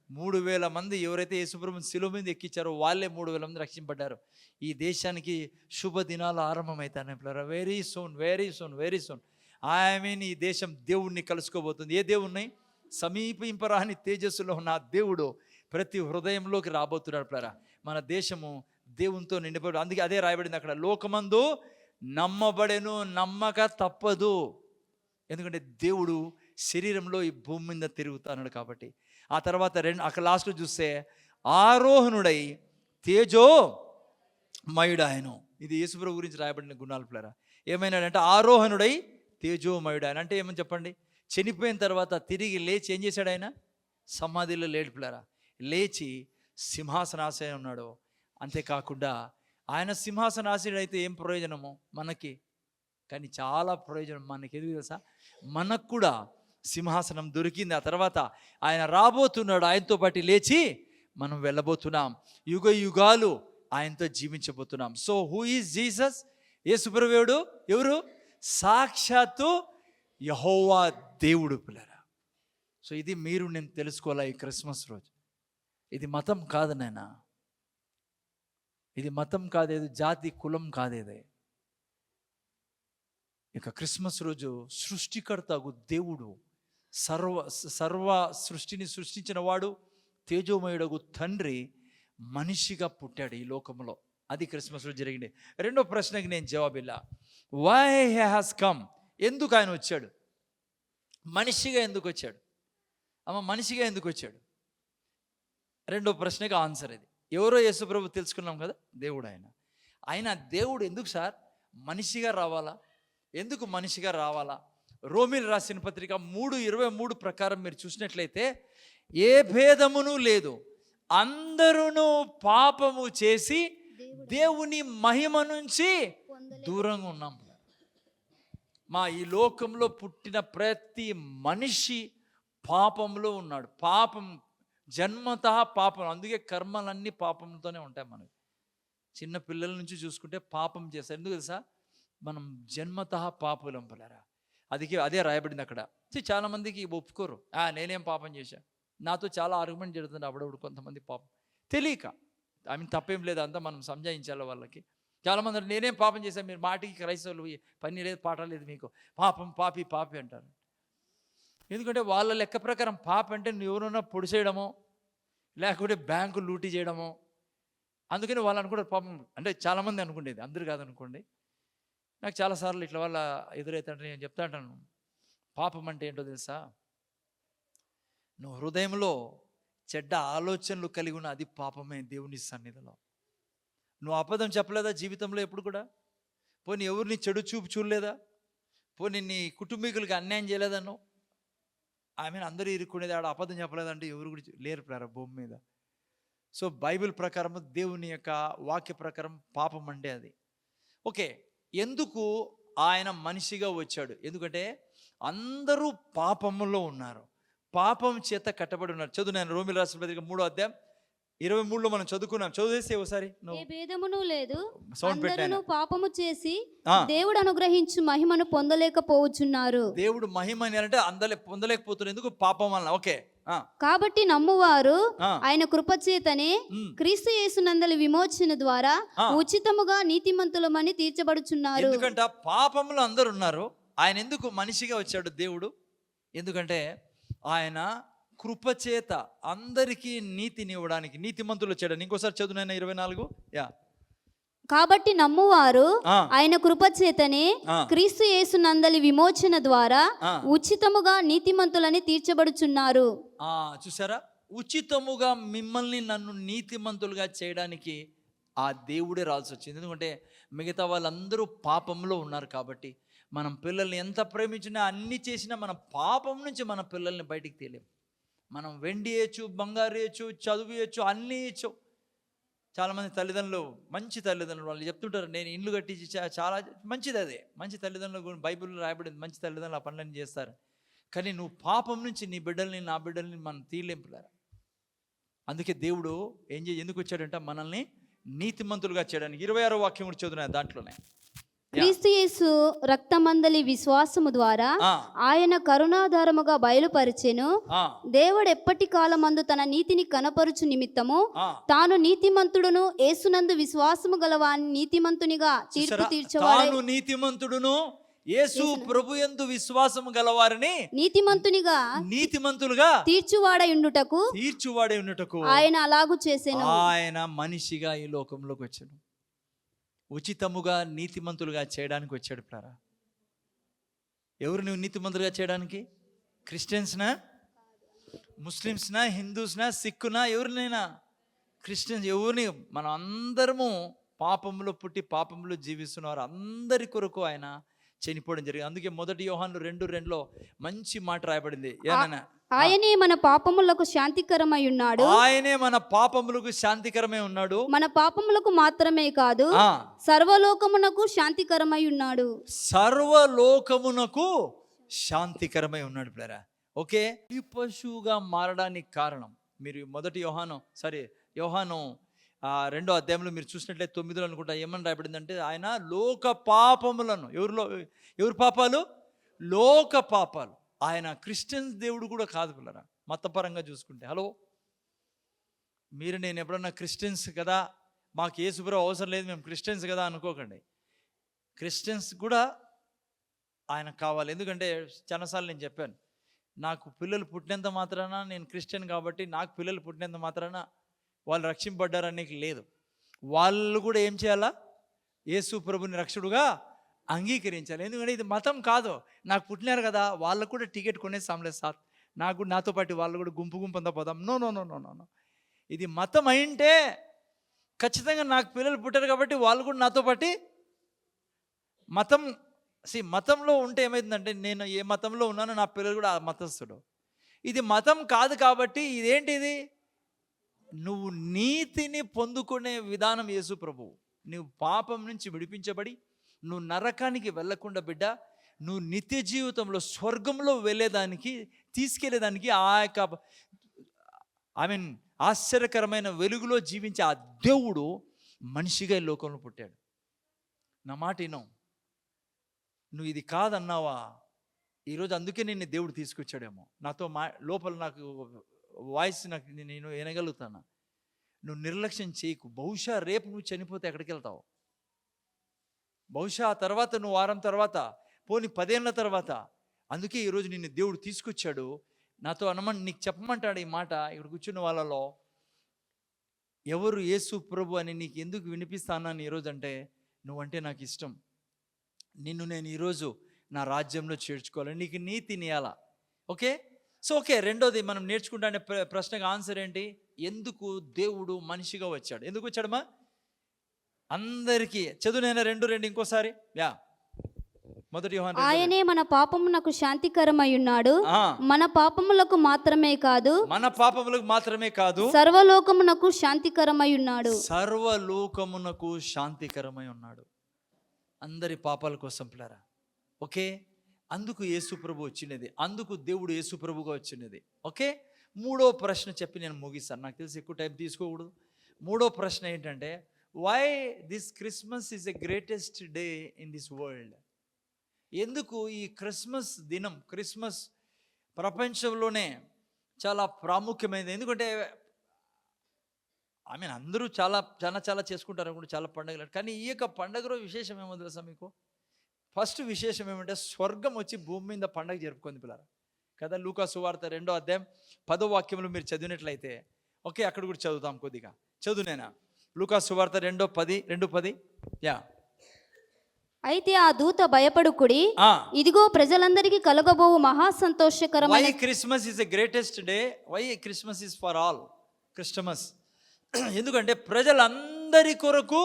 3,000 మంది ఎవరైతే యేసుప్రభుని శిలువ మీద ఎక్కించారో వాళ్ళే 3,000 మంది రక్షింపడ్డారు. ఈ దేశానికి శుభ దినాలు ఆరంభమవుతాయి పిల్లరా. Very soon, very soon, very soon. ఈ దేశం దేవుణ్ణి కలుసుకోబోతుంది. ఏ దేవుణ్ణి? సమీపింపరాని తేజస్సులో ఉన్న దేవుడు ప్రతి హృదయంలోకి రాబోతున్నాడు పిల్లరా. మన దేశము దేవునితో నిండిపోయి, అందుకే అదే రాయబడింది అక్కడ, లోకమందు నమ్మబడెను, నమ్మక తప్పదు. ఎందుకంటే దేవుడు శరీరంలో ఈ భూమి మీద తిరుగుతున్నాడు కాబట్టి. ఆ తర్వాత అక్కడ లాస్ట్లో చూస్తే ఆరోహణుడై తేజోమయుడాయను. ఇది యేసుప్రభు గురించి రాయబడిన గుణాలు పిల్లరా. ఏమైనాడంటే ఆరోహణుడై తేజోమయుడాయన అంటే ఏమని చెప్పండి? చనిపోయిన తర్వాత తిరిగి లేచి ఏం చేశాడు? ఆయన సమాధిలో లేడు పిల్లరా. లేచి సింహాసనాశయం ఉన్నాడు. అంతేకాకుండా ఆయన సింహాసనాశయుడు అయితే ఏం ప్రయోజనము మనకి? కానీ చాలా ప్రయోజనం మనకి. ఎందుకు తెలుసా? మనకు కూడా సింహాసనం దొరికింది. ఆ తర్వాత ఆయన రాబోతున్నాడు, ఆయనతో పాటు లేచి మనం వెళ్ళబోతున్నాం. యుగ యుగాలు ఆయనతో జీవించబోతున్నాం. So who is Jesus? యేసుప్రభువుడు ఎవరు? సాక్షాత్తు యెహోవా దేవుడు పిల్లరా. సో ఇది మీరు నేను తెలుసుకోవాలా ఈ క్రిస్మస్ రోజు. ఇది మతం కాదు నాయనా, ఇది మతం కాదేది, జాతి కులం కాదేది. ఇక క్రిస్మస్ రోజు సృష్టికర్తగు దేవుడు, సర్వ సర్వ సృష్టిని సృష్టించిన వాడు, తేజోమయుడగు తండ్రి మనిషిగా పుట్టాడు ఈ లోకంలో. అది క్రిస్మస్ రోజు జరిగింది. రెండో ప్రశ్నకి నేను జవాబిల్లా. వై హీ హాస్ కమ్, ఎందుకు ఆయన వచ్చాడు, మనిషిగా ఎందుకు వచ్చాడు, అమ్మ మనిషిగా ఎందుకు వచ్చాడు? రెండో ప్రశ్నకి ఆన్సర్ ఇది. ఎవరో యేసుప్రభు తెలుసుకున్నాం కదా, దేవుడు. ఆయన దేవుడు ఎందుకు సార్ మనిషిగా రావాలా, ఎందుకు మనిషిగా రావాలా? రోమీలు రాసిన పత్రిక 3:23 ప్రకారం మీరు చూసినట్లయితే, ఏ భేదమును లేదు, అందరూ పాపము చేసి దేవుని మహిమ నుంచి దూరంగా ఉన్నాం. ఈ లోకంలో పుట్టిన ప్రతి మనిషి పాపంలో ఉన్నాడు. పాపం జన్మతః పాపం, అందుకే కర్మలన్నీ పాపంతోనే ఉంటాయి. మనకి చిన్న పిల్లల నుంచి చూసుకుంటే పాపం చేస్తారు. ఎందుకు తెలుసా? మనం జన్మతః పాపులం పిల్లరా. అదే రాయబడింది అక్కడ. చాలామందికి ఒప్పుకోరు, నేనేం పాపం చేశా. నాతో చాలా ఆర్గ్యుమెంట్ జరుగుతుంది అప్పుడప్పుడు. కొంతమంది పాపం తెలియక, తప్పేం లేదు, అంతా మనం సంజాయించాలి వాళ్ళకి. చాలామంది నేనేం పాపం చేశాను, మీరు మాటికి క్రైస్తవులు పని లేదు పాట లేదు మీకు, పాపం పాపి పాపి అంటారు. ఎందుకంటే వాళ్ళ లెక్క ప్రకారం పాప అంటే నువ్వు ఎవరైనా పొడిసేయడమో, లేకపోతే బ్యాంకు లూటీ చేయడమో. అందుకని వాళ్ళు అనుకుంటారు పాపం అంటే, చాలామంది అనుకునేది, అందరు కాదనుకోండి. నాకు చాలాసార్లు ఇట్లా వాళ్ళ ఎదురైతే నేను చెప్తా అంటాను, పాపం అంటే ఏంటో తెలుసా? నువ్వు హృదయంలో చెడ్డ ఆలోచనలు కలిగి ఉన్న అది పాపమే దేవుని సన్నిధిలో. నువ్వు అబద్ధం చెప్పలేదా జీవితంలో ఎప్పుడు కూడా? పోనీ ఎవరిని చెడు చూపు చూడలేదా? పోనీ నీ కుటుంబీకులకి అన్యాయం చేయలేదా? నువ్వు అందరూ ఇరుక్కునేది ఆడ అబద్ధం చెప్పలేదంటే ఎవరు కూడా లేరు ప్రారా భూమి మీద. సో బైబిల్ ప్రకారం, దేవుని యొక్క వాక్య ప్రకారం పాపం అంటే అది. ఓకే, ఎందుకు ఆయన మనిషిగా వచ్చాడు? ఎందుకంటే అందరూ పాపంలో ఉన్నారు, పాపం చేత కట్టబడి ఉన్నారు. చదువు, నేను రోమీయుల రాసిన పత్రిక 3:23 మనం చదువుకున్నాం. చదివేస్తే ఒకసారి. ఏ భేదమును లేదు, సౌండ్ పెట్టాను. పాపము చేసి దేవుడు అనుగ్రహించు మహిమను పొందలేకపోవచ్చున్నారు. దేవుడు మహిమ అంటే పొందలేకపోతున్నారు. ఎందుకు? పాపం వలన. ఓకే, కాబట్టి నమ్మువారు ఆయన కృపచేతనే క్రీస్తు యేసునందలి విమోచన ద్వారా ఉచితముగా నీతిమంతులమని తీర్చబడుచున్నారు. ఎందుకంటే పాపంలో అందరు ఉన్నారు. ఆయన ఎందుకు మనిషిగా వచ్చాడు దేవుడు? ఎందుకంటే ఆయన కృపచేత అందరికీ నీతిని ఇవ్వడానికి, నీతిమంతులు వచ్చాడని. ఇంకోసారి చదువునైనా 24. కాబట్టి నమ్మువారు ఆయన కృపచేతనే క్రీస్తు యేసునందలి విమోచన ద్వారా ఉచితముగా నీతిమంతులని తీర్చబడుచున్నారు. చూసారా? ఉచితముగా మిమ్మల్ని నన్ను నీతిమంతులుగా చేయడానికి ఆ దేవుడే రాల్సి వచ్చింది. ఎందుకంటే మిగతా వాళ్ళందరూ పాపంలో ఉన్నారు కాబట్టి. మనం పిల్లల్ని ఎంత ప్రేమించినా, అన్ని చేసినా, మన పాపం నుంచి మన పిల్లల్ని బయటికి తీయలేం. మనం వెండి ఇవ్వచ్చు, బంగారు ఇవ్వచ్చు, చదువు ఇవ్వచ్చు, అన్నీ ఇవ్వచ్చు. చాలామంది తల్లిదండ్రులు, మంచి తల్లిదండ్రులు, వాళ్ళు చెప్తుంటారు, నేను ఇల్లు కట్టించి చాలా మంచిది. అదే మంచి తల్లిదండ్రులు, బైబిల్లో రాయబడింది, మంచి తల్లిదండ్రులు ఆ పనులన్నీ చేస్తారు. కానీ నువ్వు పాపం నుంచి నీ బిడ్డల్ని, నా బిడ్డల్ని మనం తీయలేంపులారా. అందుకే దేవుడు ఎందుకు వచ్చాడంటే మనల్ని నీతిమంతులుగా చేయడానికి. 26వ వాక్యం కూడా చదువుతున్నాయి దాంట్లోనే. క్రీస్తు యేసు రక్తమందలి విశ్వాసము ద్వారా ఆయన కరుణాధారముగా బయలుపరిచెను. దేవుడు ఎప్పటి కాలమందు తన నీతిని కనపరుచు నిమిత్తము తాను నీతిమంతుడును యేసునందు విశ్వాసము గలవాని నీతిమంతునిగా తీర్పు తీర్చవాడు. నీతిమంతుడును యేసు ప్రభుయందు విశ్వాసము గలవారిని నీతిమంతులుగా తీర్చువాడై ఉండుటకు ఆయన అలాగు చేసెను. ఆయన మనిషిగా ఈ లోకంలోకి వచ్చాడు. ఉచితముగా నీతిమంతులుగా చేయడానికి వచ్చాడు ప్రారా. ఎవరు నువ్వు నీతిమంతులుగా చేయడానికి? క్రిస్టియన్స్నా, ముస్లిమ్స్నా, హిందూస్నా, సిక్కునా, ఎవరినైనా? క్రిస్టియన్స్ ఎవరిని? మనం అందరము పాపంలో పుట్టి పాపంలో జీవిస్తున్నారు. అందరి కొరకు ఆయన చనిపోవడం జరిగింది. అందుకే 1 యోహాను 2:2 మంచి మాట రాయబడింది. ఆయనే మన పాపములకు శాంతికరమై ఉన్నాడు. ఆయనే మన పాపములకు శాంతికరమై ఉన్నాడు. మన పాపములకు మాత్రమే కాదు, సర్వలోకమునకు శాంతికరమై ఉన్నాడు. సర్వలోకమునకు శాంతికరమై ఉన్నాడు ప్లేరా. ఓకే, ఈ పశువుగా మారడానికి కారణం మీరు 1 యోహాను 2వ అధ్యాయంలో మీరు చూసినట్లయితే 9 అనుకుంటా ఏమని రాయబడిందంటే, ఆయన లోక పాపములను, ఎవరు పాపాలు? లోక పాపాలు. ఆయన క్రిస్టియన్స్ దేవుడు కూడా కాదు పిల్లరా, మతపరంగా చూసుకుంటే. హలో, మీరు నేను ఎప్పుడన్నా క్రిస్టియన్స్ కదా, మాకు యేసుప్రభువు అవసరం లేదు, మేము క్రిస్టియన్స్ కదా అనుకోకండి. క్రిస్టియన్స్ కూడా ఆయన కావాలి. ఎందుకంటే చాలాసార్లు నేను చెప్పాను, నాకు పిల్లలు పుట్టినంత మాత్రాన, నేను క్రిస్టియన్ కాబట్టి నాకు పిల్లలు పుట్టినంత మాత్రాన వాళ్ళు రక్షింపడ్డారని లేదు. వాళ్ళు కూడా ఏం చేయాలా? యేసు ప్రభుని రక్షకుడుగా అంగీకరించాలి. ఎందుకంటే ఇది మతం కాదు. నాకు పుట్టినారు కదా, వాళ్ళకు కూడా టికెట్ కొనేసాంలే సార్, నాకు నాతో పాటు వాళ్ళు కూడా గుంపు అంతా పోదాం. No no no no no no. ఇది మతం అయింటే ఖచ్చితంగా నాకు పిల్లలు పుట్టారు కాబట్టి వాళ్ళు కూడా నాతో పాటు మతంలో ఉంటే ఏమైందంటే, నేను ఏ మతంలో ఉన్నానో నా పిల్లలు కూడా ఆ మతస్థుడు. ఇది మతం కాదు కాబట్టి ఇదేంటిది? నువ్వు నీతిని పొందుకునే విధానం యేసు ప్రభువు. నువ్వు పాపం నుంచి విడిపించబడి నువ్వు నరకానికి వెళ్ళకుండా బిడ్డ, నువ్వు నిత్య జీవితంలో స్వర్గంలో వెళ్ళేదానికి తీసుకెళ్లేదానికి ఆ యొక్క ఆశ్చర్యకరమైన వెలుగులో జీవించే ఆ దేవుడు మనిషిగా ఈ లోకంలో పుట్టాడు. నా మాట విను. నువ్వు ఇది కాదన్నావా, ఈరోజు అందుకే నిన్ను దేవుడు తీసుకొచ్చాడేమో. నాతో లోపల నాకు వాయిస్ నేను వినగలుగుతాను. నువ్వు నిర్లక్ష్యం చేయకు. బహుశా రేపు నువ్వు చనిపోతే ఎక్కడికి వెళ్తావు? బహుశా ఆ తర్వాత నువ్వు వారం తర్వాత, పోనీ 10 ఏళ్ళ తర్వాత. అందుకే ఈరోజు నిన్ను దేవుడు తీసుకొచ్చాడు. నాతో నీకు చెప్పమంటాడు ఈ మాట. ఇక్కడ కూర్చున్న వాళ్ళలో ఎవరు యేసు ప్రభు అని నీకు ఎందుకు వినిపిస్తానని ఈరోజు అంటే, నువ్వంటే నాకు ఇష్టం, నిన్ను నేను ఈరోజు నా రాజ్యంలో చేర్చుకోవాలి, నీకు నీతిని ఇవ్వాలా. ఓకే. సో ఓకే, రెండోది మనం నేర్చుకుంటానే ప్రశ్నకు ఆన్సర్ ఏంటి? ఎందుకు దేవుడు మనిషిగా వచ్చాడు? ఎందుకు వచ్చాడమ్మా? అందరికీ చదువు నేను 2:2 ఇంకోసారి. మొదటి యోహాను ఆయనే మన పాపమునకు శాంతికరమై ఉన్నాడు. మన పాపములకు మాత్రమే కాదు సర్వలోకమునకు శాంతికరమై ఉన్నాడు. సర్వలోకమునకు శాంతికరమై ఉన్నాడు. అందరి పాపాల కోసం పిల్లరా. ఓకే. అందుకు యేసు ప్రభు వచ్చినది, అందుకు దేవుడు యేసు ప్రభుగా వచ్చినది. ఓకే. మూడో ప్రశ్న చెప్పి నేను ముగిస్తాను, నాకు తెలిసి ఎక్కువ టైం తీసుకోకూడదు. మూడో ప్రశ్న ఏంటంటే, why this Christmas is a greatest day in this world? ఎందుకు ఈ క్రిస్మస్ దినం, క్రిస్మస్ ప్రపంచంలోనే చాలా ప్రాముఖ్యమైనది? ఎందుకంటే అందరూ చాలా చేసుకుంటారు అనుకుంటే, చాలా పండుగలు. కానీ ఈ యొక్క పండుగలో విశేషం ఏమో తెలుసా మీకు? ఫస్ట్ విశేషం ఏమంటే, స్వర్గం వచ్చి భూమి మీద పండుగ జరుపుకుంది పిల్లరా కదా. లూకా సువార్త 2వ అధ్యాయం 10వ వాక్యంలో మీరు చదివినట్లయితే, ఓకే, అక్కడ కూడా చదువుతాం కొద్దిగా. చదువు నేనా లూకా సువార్త 2:10. అయితే ఆ దూత భయపడుకుడి, ఇదిగో ప్రజలందరికీ కలగబోవు మహా సంతోషకరమైన. Why Christmas is a greatest day? Why Christmas is for all Christmas? ఎందుకంటే ప్రజలందరి కొరకు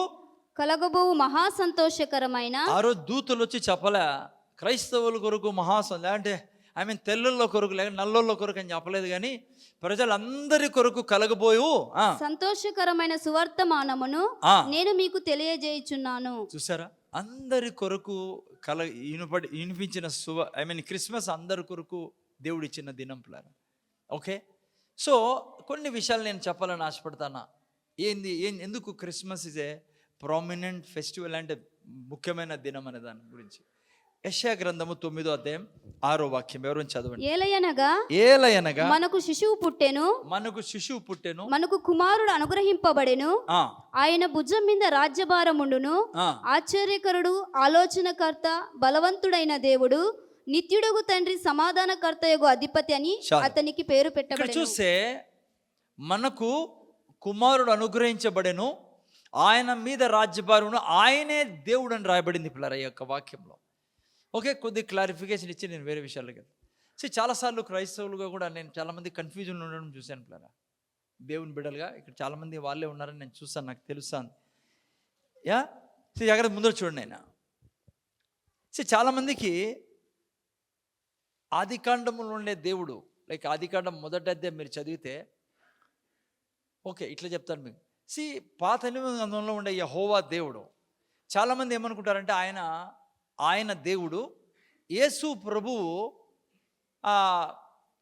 కలగబోవు మహా సంతోషకరమైన. ఆ రోజు దూతలు వచ్చి చెప్పలే క్రైస్తవుల కొరకు అంటే తెల్లుళ్ళ కొరకు లేక నల్లోళ్ళ కొరకు అని చెప్పలేదు, కానీ ప్రజలందరి కొరకు కలగబోయు సంతోషకరమైన సువర్తమానమును నేను మీకు తెలియజేయుచున్నాను. చూసారా? అందరి కొరకు వినిపించిన క్రిస్మస్ అందరి కొరకు దేవుడు ఇచ్చిన దినం పిల్లరా. ఓకే. సో కొన్ని విషయాలు నేను చెప్పాలని ఆశపడతానా. ఎందుకు Christmas is a prominent festival, అంటే ముఖ్యమైన దినం అనే దాని గురించి. యెషయా గ్రంథము 9వ అధ్యాయం 6వ వాక్యం ఎవరైనా చదవండి. ఏలయనగా మనకు శిశువు పుట్టెను, మనకు కుమారుడు అనుగ్రహింపబడెను, ఆయన భుజం మీద రాజ్యభారముండును, ఆశ్చర్యకరుడు, ఆలోచనకర్త, బలవంతుడైన దేవుడు, నిత్యుడగు తండ్రి, సమాధానకర్తయగు అధిపతి అని అతనికి పేరు పెట్టబడెను. చూస్తే మనకు కుమారుడు అనుగ్రహించబడెను, ఆయన మీద రాజ్యభారమును, ఆయనే దేవుడు అని రాయబడింది పిల్లరా ఈ యొక్క వాక్యంలో. ఓకే. కొద్ది క్లారిఫికేషన్ ఇచ్చి నేను వేరే విషయాలకి వెళ్తాను. చాలాసార్లు క్రైస్తవులుగా కూడా నేను చాలామంది కన్ఫ్యూజన్ ఉండడం చూశాను పిల్లరా. దేవుని బిడ్డలుగా ఇక్కడ చాలామంది వాళ్ళే ఉన్నారని నేను చూస్తాను, నాకు తెలుస్తాను. అక్కడ ముందర చూడండి. ఆయన చాలామందికి ఆదికాండంలో ఉండే దేవుడు, లైక్ ఆదికాండం 1వ అధ్యాయం మీరు చదివితే, ఓకే ఇట్లా చెప్తాను మీకు. పాత నిబంధనలో ఉండే యెహోవా దేవుడు, చాలామంది ఏమనుకుంటారంటే ఆయన దేవుడు. యేసు ప్రభువు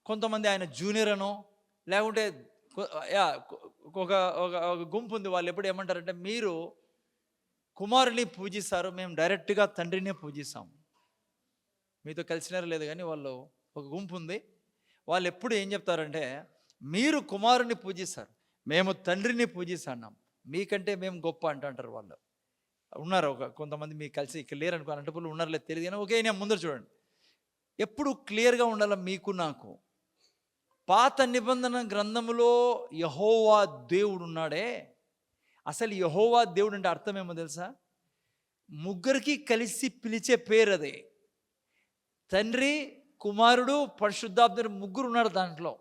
కొంతమంది ఆయన జూనియర్ అనో, లేకుంటే ఒక గుంపు ఉంది, వాళ్ళు ఎప్పుడు ఏమంటారంటే, మీరు కుమారుని పూజిస్తారు, మేము డైరెక్ట్గా తండ్రినే పూజిస్తాం. మీతో కలిసినారు లేదు కానీ వాళ్ళు ఒక గుంపు ఉంది, వాళ్ళు ఎప్పుడు ఏం చెప్తారంటే, మీరు కుమారుని పూజిస్తారు, మేము తండ్రిని పూజిస్తున్నాం, మీకంటే మేము గొప్ప అంటారు వాళ్ళు. ఉన్నారు కొంతమంది మీకు కలిసి ఇక్కడ లేరు అనుకో, అనంతపురంలో ఉన్నారో లేదు తెలియదు కానీ ఓకే, నేను ముందర చూడండి. ఎప్పుడు క్లియర్గా ఉండాలి మీకు నాకు. పాత నిబంధన గ్రంథములో యెహోవా దేవుడు ఉన్నాడే, అసలు యెహోవా దేవుడు అంటే అర్థం ఏమో తెలుసా? ముగ్గురికి కలిసి పిలిచే పేరు అది. తండ్రి, కుమారుడు, పరిశుద్ధాత్ముడు ముగ్గురు ఉన్నారు దాంట్లో.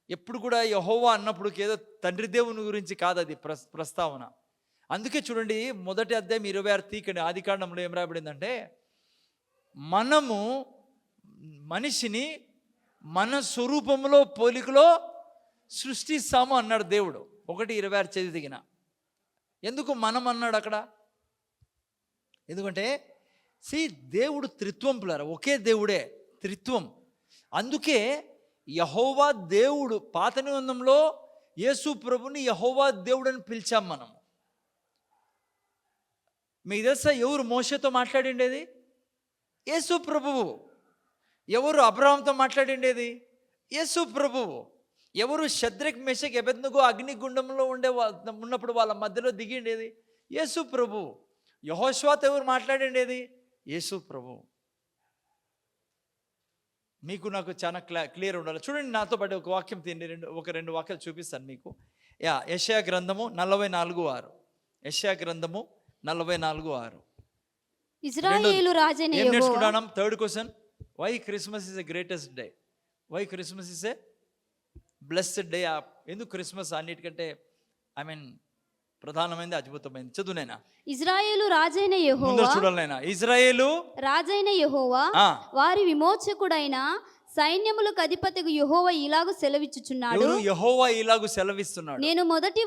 ఎప్పుడు కూడా యెహోవా అన్నప్పుడు ఏదో తండ్రి దేవుని గురించి కాదు అది ప్రస్తావన. అందుకే చూడండి, మొదటి అధ్యాయం 26 తీకండి, ఆదికాండంలో ఏం రాయబడిందంటే, మనము మనిషిని మన స్వరూపంలో పోలికలో సృష్టిస్తాము అన్నాడు దేవుడు. 1:26 చదివిన. ఎందుకు మనం అన్నాడు అక్కడ? ఎందుకంటే దేవుడు త్రిత్వం పిల్లరా, ఒకే దేవుడే త్రిత్వం. అందుకే యెహోవా దేవుడు పాత నిబంధనలో యేసు ప్రభుని యెహోవా దేవుడు అని పిలిచాం మనం. మీకు తెలుసా ఎవరు మోషేతో మాట్లాడిండేది? యేసు ప్రభువు. ఎవరు అబ్రహాంతో మాట్లాడిండేది? యేసు ప్రభువు. ఎవరు షద్రక్ మెషక్ అబేద్నెగో అగ్నిగుండంలో ఉన్నప్పుడు వాళ్ళ మధ్యలో దిగిండేది? యేసు ప్రభువు. యెహోషువతో ఎవరు మాట్లాడిండేది? యేసు ప్రభువు. మీకు నాకు చాలా క్లియర్ ఉండాలి. చూడండి, నాతో పాటు ఒక వాక్యం తిండి, రెండు వాక్యాలు చూపిస్తాను మీకు. యెషయా గ్రంథము 44:6. యెషయా గ్రంథము 44:6. ఇశ్రాయేలు రాజైన ఏం యెహోవా. నేర్చుకుంటాం? Third question, why Christmas is a greatest day? Why Christmas is a blessed day? ఎందుకు క్రిస్మస్ అన్నిటికంటే ప్రధానమైనది, అద్భుతమైనది? చదువునైనా. ఇశ్రాయేలు రాజైన యెహోవా, చూడాలైనా ఇజ్రాయేలు రాజైన యెహోవా వారి విమోచకుడైన సైన్యములకు అధిపతికి యెహోవా ఇలాగు సెలవిచ్చుచున్నాడు. యెహోవా ఇలాగు సెలవిస్తున్నాడు, నేను మొదటి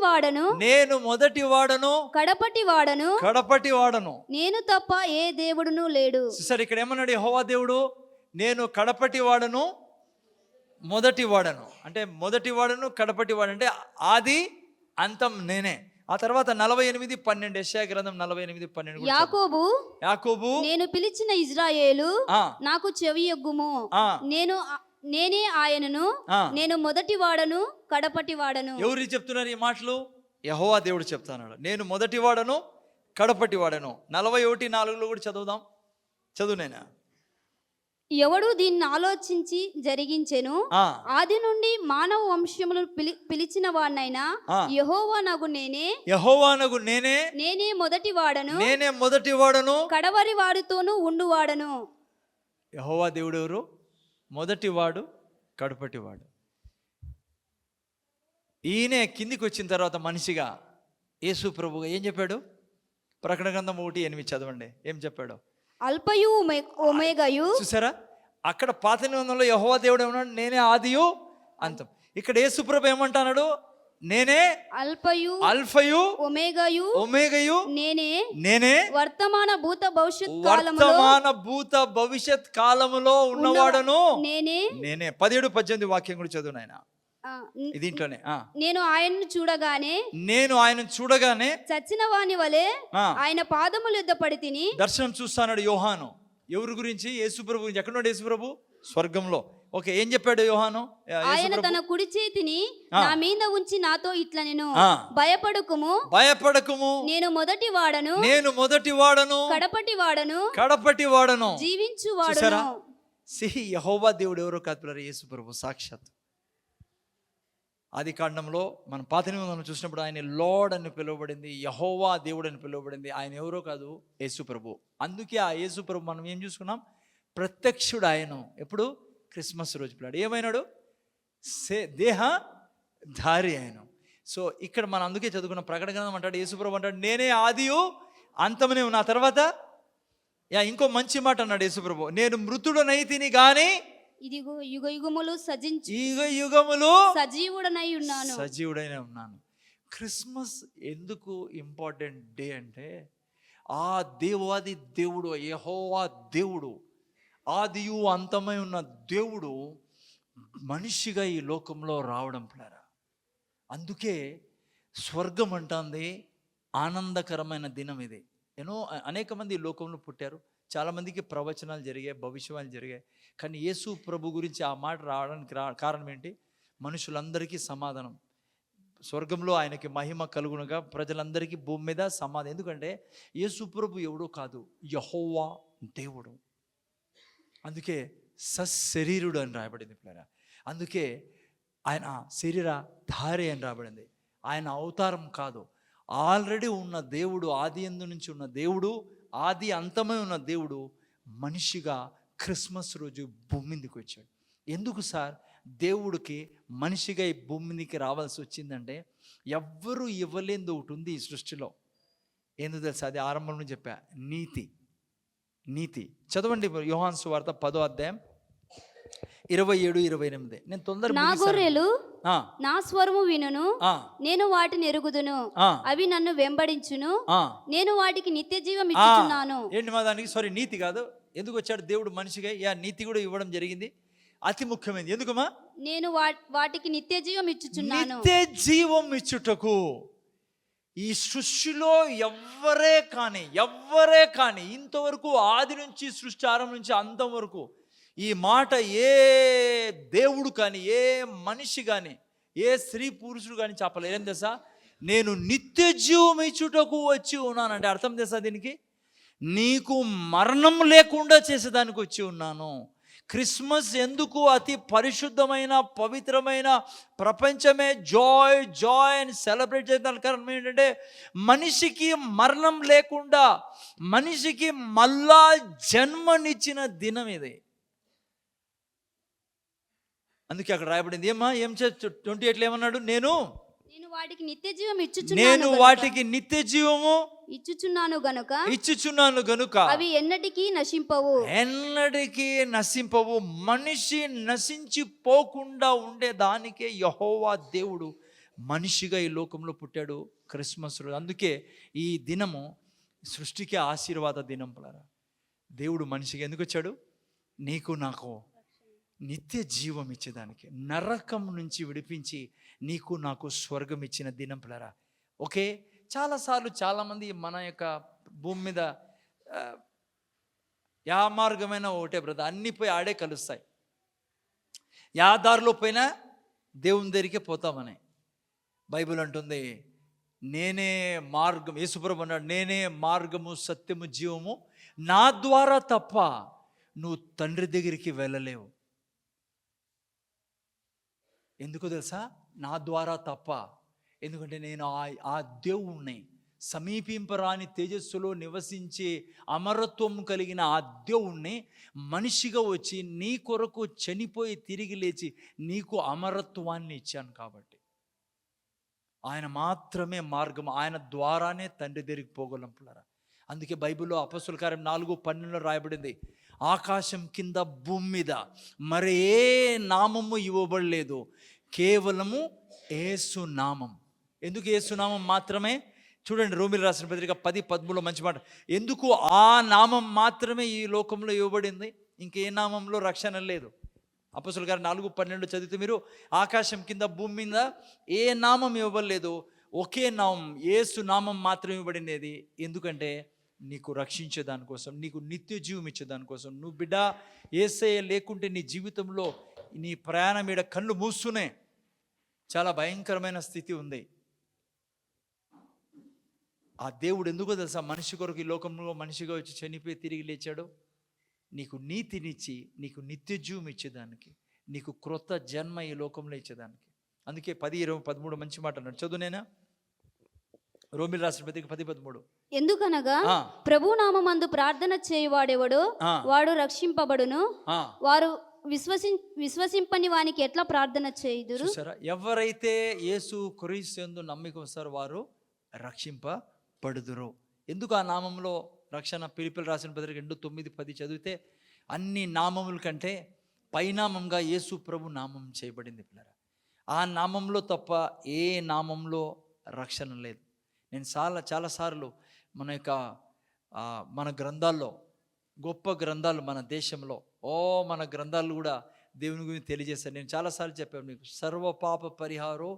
వాడను, కడపటి వాడను, నేను తప్ప ఏ దేవుడును లేడు. సరే, ఇక్కడ ఏమన్నాడు యెహోవా దేవుడు? నేను కడపటి వాడను, మొదటి వాడను. అంటే మొదటి వాడను, కడపటి వాడు అంటే ఆది అంతం నేనే. ఆ తర్వాత 48:12 యెషయా గ్రంథం 48:12. యాకోబు నేను పిలిచిన ఇజ్రాయేలు నాకు చెవియొగ్గుము, నేనే ఆయనను, నేను మొదటి వాడను, కడపటి వాడను. ఎవరు చెప్తున్నారు ఈ మాటలు? యెహోవా దేవుడు చెప్తున్నాడు, నేను మొదటి వాడను, కడపటి వాడను. 41:4 కూడా చదువుదాం. చదువునేనా. ఎవడు దీన్ని ఆలోచించి జరిగించెను, ఆది నుండి మానవ వంశములు పిలిచిన వాడినైనా యెహోవానగు నేనే, నేనే మొదటి వాడను, కడవరి వాడితోనూ ఉండువాడను. యెహోవా దేవుడు ఎవరు? మొదటి వాడు, కడపటి వాడు. ఈయనే కిందికి వచ్చిన తర్వాత మనిషిగా యేసు ప్రభువుగా ఏం చెప్పాడు? ప్రకటన గ్రంథం 1:8 చదవండి. ఏం చెప్పాడు? అల్పయు ఒమేగయు. చూసారా, అక్కడ పాత నిబంధనలో యెహోవా దేవుడు ఏమన్నాడు? నేనే ఆదియు అంతం. ఇక్కడ యేసు ప్రభు ఏమంటున్నాడు? నేనే అల్ఫయు ఒమేగయు, నేనే వర్తమాన భూత భవిష్యత్ కాలములో ఉన్నవాడను, నేనే. 17-18 వాక్యం కూడా చదువు నాయన. దీంట్లోనే నేను ఆయనను చూడగానే చచ్చిన వాని వలె ఆయన పాదముల యొద్ద పడి తిని. దర్శనం చూస్తాడు యోహాను. ఎవరి గురించి? యేసు ప్రభు గురించి. ఎక్కడున్నాడు యేసు ప్రభు? స్వర్గంలో. ఓకే, ఏం చెప్పాడు యోహాను? ఆయన తన కుడి చేతిని నా మీద ఉంచి నాతో ఇట్లా, నేను భయపడకుము, నేను మొదటి వాడను, కడపటి వాడను, జీవించువాడను. యెహోవా దేవుడు ఎవరో కాదు, యేసు ప్రభు సాక్షాత్. ఆది కాండంలో మన పాత నిబంధనను చూసినప్పుడు ఆయన లార్డ్ అని పిలువబడింది, యెహోవా దేవుడు అని పిలువబడింది. ఆయన ఎవరో కాదు, యేసు ప్రభు. అందుకే ఆ యేసు ప్రభు మనం ఏం చూసుకున్నాం? ప్రత్యక్షుడు ఆయన. ఎప్పుడు? క్రిస్మస్ రోజు పిల్లాడు. ఏమైనాడు? దేహధారి ఆయన. సో ఇక్కడ మనం అందుకే చదువుకున్న ప్రకటన గ్రంథం అంటాడు, యేసు ప్రభు అంటాడు, నేనే ఆదియు అంతమనే ఉన్నా. తర్వాత ఇంకో మంచి మాట అన్నాడు యేసు ప్రభు, నేను మృతుడనైతిని గాని ఇదిగో యుగయుగములు సజీవుడనై ఉన్నాను. క్రిస్మస్ ఎందుకు ఇంపార్టెంట్ డే అంటే, ఆ దేవాది దేవుడు యెహోవా దేవుడు, ఆదియు అంతమై ఉన్న దేవుడు మనిషిగా ఈ లోకంలో రావడం పిల్లరా. అందుకే స్వర్గం అంటుంది ఆనందకరమైన దినం ఇది. అనేక మంది ఈ లోకంలో పుట్టారు, చాలామందికి ప్రవచనాలు జరిగాయి, భవిష్యవాణి జరిగాయి. కానీ యేసు ప్రభు గురించి ఆ మాట రావడానికి కారణం ఏంటి? మనుషులందరికీ సమాధానం. స్వర్గంలో ఆయనకి మహిమ కలుగునుగా, ప్రజలందరికీ భూమి మీద సమాధి. ఎందుకంటే యేసు ప్రభు ఎవడో కాదు, యెహోవా దేవుడు. అందుకే సశరీరుడు అని రాయబడింది పిల్లరా. అందుకే ఆయన శరీరధారి అని రాబడింది. ఆయన అవతారం కాదు, ఆల్రెడీ ఉన్న దేవుడు, ఆది యందు నుంచి ఉన్న దేవుడు, ఆది అంతమై ఉన్న దేవుడు మనిషిగా క్రిస్మస్ రోజు భూమి మీదకి వచ్చాడు. ఎందుకు సార్ దేవుడికి మనిషిగా ఈ భూమి మీదకి రావాల్సి వచ్చిందంటే, ఎవ్వరూ ఇవ్వలేనిది ఒకటి ఉంది ఈ సృష్టిలో. ఏందో తెలుసా? అది ఆరంభంలో చెప్పా, నీతి. చదవండి యోహాను సువార్త 10వ అధ్యాయం 27-28. నేను తొందరగా నా గొర్రెలు నా స్వరము వినును, నేను వాటిని ఎరుగుదును, అవి నన్ను వెంబడించును, నేను వాటికి నిత్య జీవం ఇచ్చుచున్నాను. ఏంటి మా దానికి నీతి కాదు. ఎందుకు వచ్చాడు దేవుడు మనిషిగా? నీతి కూడా ఇవ్వడం జరిగింది, అతి ముఖ్యమైనది. ఎందుకమ్మా? నేను వాటికి నిత్య జీవం ఇచ్చుచున్నాను. నిత్య జీవం ఇచ్చుటకు. ఈ సృష్టిలో ఎవ్వరే కానీ ఇంతవరకు, ఆది నుంచి సృష్టి ఆరంభం నుంచి అంతం వరకు ఈ మాట ఏ దేవుడు కానీ, ఏ మనిషి కానీ, ఏ స్త్రీ పురుషుడు కానీ చెప్పలేరు. ఏం తెలుసా? నేను నిత్య జీవం ఇచ్చుటకు వచ్చి ఉన్నానంటే అర్థం తెలుసా దీనికి? నీకు మరణం లేకుండా చేసేదానికి వచ్చి ఉన్నాను. క్రిస్మస్ ఎందుకు అతి పరిశుద్ధమైన, పవిత్రమైన, ప్రపంచమే జాయ్ అని సెలబ్రేట్ చేయడానికి కారణం ఏంటంటే, మనిషికి మరణం లేకుండా మనిషికి మళ్ళా జన్మనిచ్చిన దినం ఇది. అందుకే అక్కడ రాయబడింది ఏం 28 ఏమన్నాడు? నేను వాటికి నిత్య జీవము ఇచ్చుచున్నాను గనుక అవి ఎన్నటికీ నశింపవు. మనిషి నశించిపోకుండా ఉండే దానికే యెహోవా దేవుడు మనిషిగా ఈ లోకంలో పుట్టాడు క్రిస్మస్ రోజు. అందుకే ఈ దినము సృష్టికి ఆశీర్వాద దినం. దేవుడు మనిషిగా ఎందుకు వచ్చాడు? నీకు నాకు నిత్య జీవం ఇచ్చేదానికి, నరకం నుంచి విడిపించి నీకు నాకు స్వర్గం ఇచ్చిన దినం పిల్లరా. ఓకే, చాలాసార్లు చాలామంది మన యొక్క భూమి మీద యా మార్గమైన ఒకటే బ్రదర్, అన్నీ పోయి ఆడే కలుస్తాయి. యా దారిలో పోయినా దేవుని దగ్గరికే పోతామని బైబిల్ అంటుంది. నేనే మార్గం, యేసుప్రభు అన్నాడు, నేనే మార్గము సత్యము జీవము, నా ద్వారా తప్ప నువ్వు తండ్రి దగ్గరికి వెళ్ళలేవు. ఎందుకు తెలుసా? నా ద్వారా తప్ప. ఎందుకంటే నేను ఆ దేవుణ్ణి, సమీపింపరాని తేజస్సులో నివసించే అమరత్వం కలిగిన ఆ దేవుణ్ణి మనిషిగా వచ్చి నీ కొరకు చనిపోయి తిరిగి లేచి నీకు అమరత్వాన్ని ఇచ్చాను. కాబట్టి ఆయన మాత్రమే మార్గం, ఆయన ద్వారానే తండ్రి దగ్గరికి పోగలం పిల్లరా. అందుకే బైబిల్లో అపొస్తలుల కార్యం 4:12 రాయబడింది, ఆకాశం కింద భూమి మీద మరి ఏ నామము ఇవ్వబడలేదు, కేవలము యేసు నామం. ఎందుకు యేసు నామం మాత్రమే? చూడండి రోమీయులకు రాసిన పత్రిక 10:13 మంచి మాట. ఎందుకు ఆ నామం మాత్రమే ఈ లోకంలో ఇవ్వబడింది, ఇంకే నామంలో రక్షణ లేదు. అపొస్తలుల కార్యం 4:12 చదివితే మీరు, ఆకాశం కింద భూమి మీద ఏ నామం ఇవ్వబడలేదు, ఒకే నామం యేసు నామం మాత్రమే ఇవ్వబడినది. ఎందుకంటే నీకు రక్షించే దానికోసం, నీకు నిత్య జీవం ఇచ్చే దానికోసం. నువ్వు బిడ్డ యేసయ్య లేకుంటే నీ జీవితంలో, నీ ప్రయాణం మీద కళ్ళు మూస్తూనే చాలా భయంకరమైన స్థితి ఉంది. ఆ దేవుడు ఎందుకో తెలుసా? మనిషి కొరకు ఈ లోకంలో మనిషిగా వచ్చి చనిపోయి తిరిగి లేచాడు, నీకు నీతినిచ్చి, నీకు నిత్య జీవం ఇచ్చేదానికి, నీకు క్రొత్త జన్మ ఈ లోకంలో ఇచ్చేదానికి. అందుకే 10:13 మంచి మాట అన్నాడు. చదువు నేనా రోమీయులకు రాసిన పత్రిక 10:13. ఎందుకనగా ప్రభు నామమందు ప్రార్థన చేయువాడెవడో వాడు రక్షింపబడును, వారు విశ్వసింపని వానికి ఎట్లా ప్రార్థన చేయుదురు? ఎవరైతే యేసు క్రీస్తు యందు నమ్మిక వస్తారో వారు రక్షింపబడుదురు. ఎందుకు ఆ నామంలో రక్షణ? ఫిలిప్పీయులకు రాసిన పత్రిక 2:9-10 చదివితే, అన్ని నామముల కంటే పైనామంగా యేసు ప్రభు నామం చేయబడింది పిల్లరా. ఆ నామంలో తప్ప ఏ నామంలో రక్షణ లేదు. నేను చాలాసార్లు మన గ్రంథాల్లో, గొప్ప గ్రంథాలు మన దేశంలో, మన గ్రంథాలు కూడా దేవుని గురించి తెలియజేస్తాను. నేను చాలాసార్లు చెప్పాను మీకు, సర్వపాప పరిహారో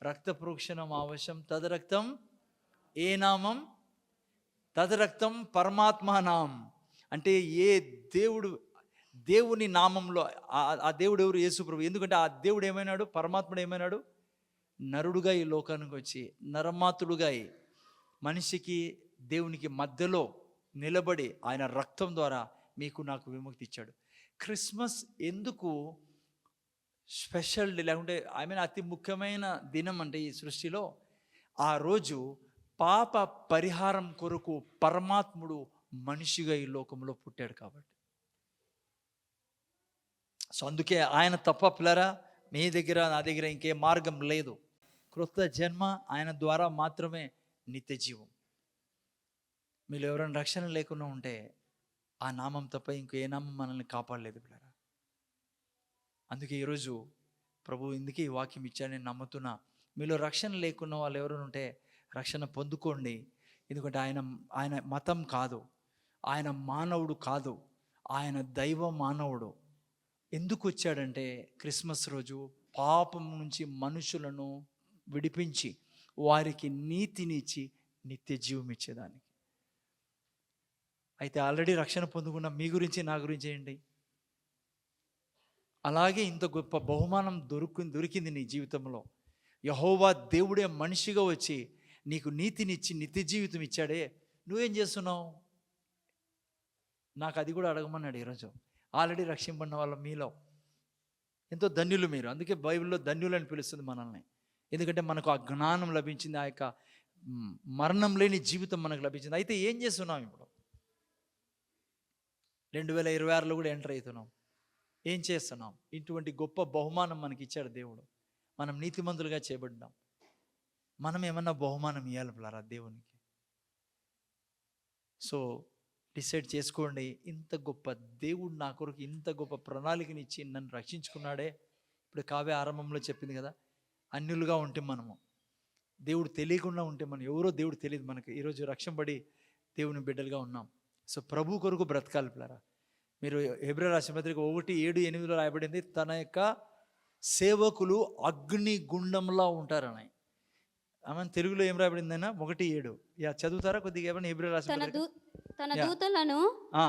రక్త ప్రోక్షణం అవశ్యం, తదరక్తం ఏ నామం? తదరక్తం పరమాత్మా నామం. అంటే ఏ దేవుని నామంలో, ఆ దేవుడు ఎవరు? యేసు ప్రభు. ఎందుకంటే ఆ దేవుడు ఏమైనాడు? పరమాత్ముడు ఏమైనాడు? నరుడుగా ఈ లోకానికి వచ్చి నరమాతుడుగా అయి మనిషికి దేవునికి మధ్యలో నిలబడి ఆయన రక్తం ద్వారా మీకు నాకు విముక్తి ఇచ్చాడు. క్రిస్మస్ ఎందుకు స్పెషల్ డే, లేకుంటే అతి ముఖ్యమైన దినం అంటే ఈ సృష్టిలో, ఆ రోజు పాప పరిహారం కొరకు పరమాత్ముడు మనిషిగా ఈ లోకంలో పుట్టాడు కాబట్టి. సో అందుకే ఆయన తప్ప పిల్లరా మీ దగ్గర నా దగ్గర ఇంకే మార్గం లేదు. క్రొత్త జన్మ ఆయన ద్వారా మాత్రమే నిత్య జీవం. మీరు ఎవరైనా రక్షణ లేకుండా ఉంటే ఆ నామం తప్ప ఇంకో ఏ నామం మనల్ని కాపాడలేదు పిల్లరా. అందుకే ఈరోజు ప్రభు ఇందుకే ఈ వాక్యం ఇచ్చాడు. నేను నమ్ముతున్నా మీలో రక్షణ లేకున్న వాళ్ళు ఎవరైనా ఉంటే రక్షణ పొందుకోండి. ఎందుకంటే ఆయన మతం కాదు, ఆయన మానవుడు కాదు, ఆయన దైవ మానవుడు. ఎందుకు వచ్చాడంటే క్రిస్మస్ రోజు పాపం నుంచి మనుషులను విడిపించి వారికి నీతినిచ్చి నిత్య జీవం ఇచ్చేదానికి. అయితే ఆల్రెడీ రక్షణ పొందుకున్న మీ గురించి నా గురించి ఏంటి? అలాగే ఇంత గొప్ప బహుమానం దొరికింది నీ జీవితంలో. యెహోవా దేవుడే మనిషిగా వచ్చి నీకు నీతినిచ్చి నిత్య జీవితం ఇచ్చాడే, నువ్వేం చేస్తున్నావు? నాకు అది కూడా అడగమన్నాడు ఈరోజు. ఆల్రెడీ రక్షింపడిన వాళ్ళ మీలో ఎంతో ధన్యులు మీరు. అందుకే బైబిల్లో ధన్యులు అని పిలుస్తుంది మనల్ని. ఎందుకంటే మనకు ఆ జ్ఞానం లభించింది, ఆ యొక్క మరణం లేని జీవితం మనకు లభించింది. అయితే ఏం చేస్తున్నాం ఇప్పుడు? 2026లో కూడా ఎంటర్ అవుతున్నాం. ఏం చేస్తున్నాం? ఇటువంటి గొప్ప బహుమానం మనకి ఇచ్చాడు దేవుడు. మనం నీతిమంతులుగా చేయబడ్డాం. మనం ఏమన్నా బహుమానం ఇవ్వాలి పిల్లరా దేవునికి? సో డిసైడ్ చేసుకోండి. ఇంత గొప్ప దేవుడు నా కొరకు ఇంత గొప్ప ప్రణాళికనిచ్చి నన్ను రక్షించుకున్నాడే. ఇప్పుడు కావ్య ఆరంభంలో చెప్పింది కదా, అన్యులుగా ఉంటే మనము, దేవుడు తెలియకుండా ఉంటే మనం ఎవరో దేవుడు తెలియదు మనకి. ఈరోజు రక్షింపబడి దేవుని బిడ్డలుగా ఉన్నాం. సో ప్రభు కొరకు బ్రతకాలి పిల్లరా. మీరు హెబ్రీ రాసిన పత్రిక 1:7-8 రాయబడింది, తన యొక్క సేవకులు అగ్ని గుండంలా ఉంటారని. ఆమె తెలుగులో ఏం రాయబడిందైనా 1:7 చదువుతారా కొద్దిగా? ఏమన్నా హెబ్రీ రాసిన తన దూతలను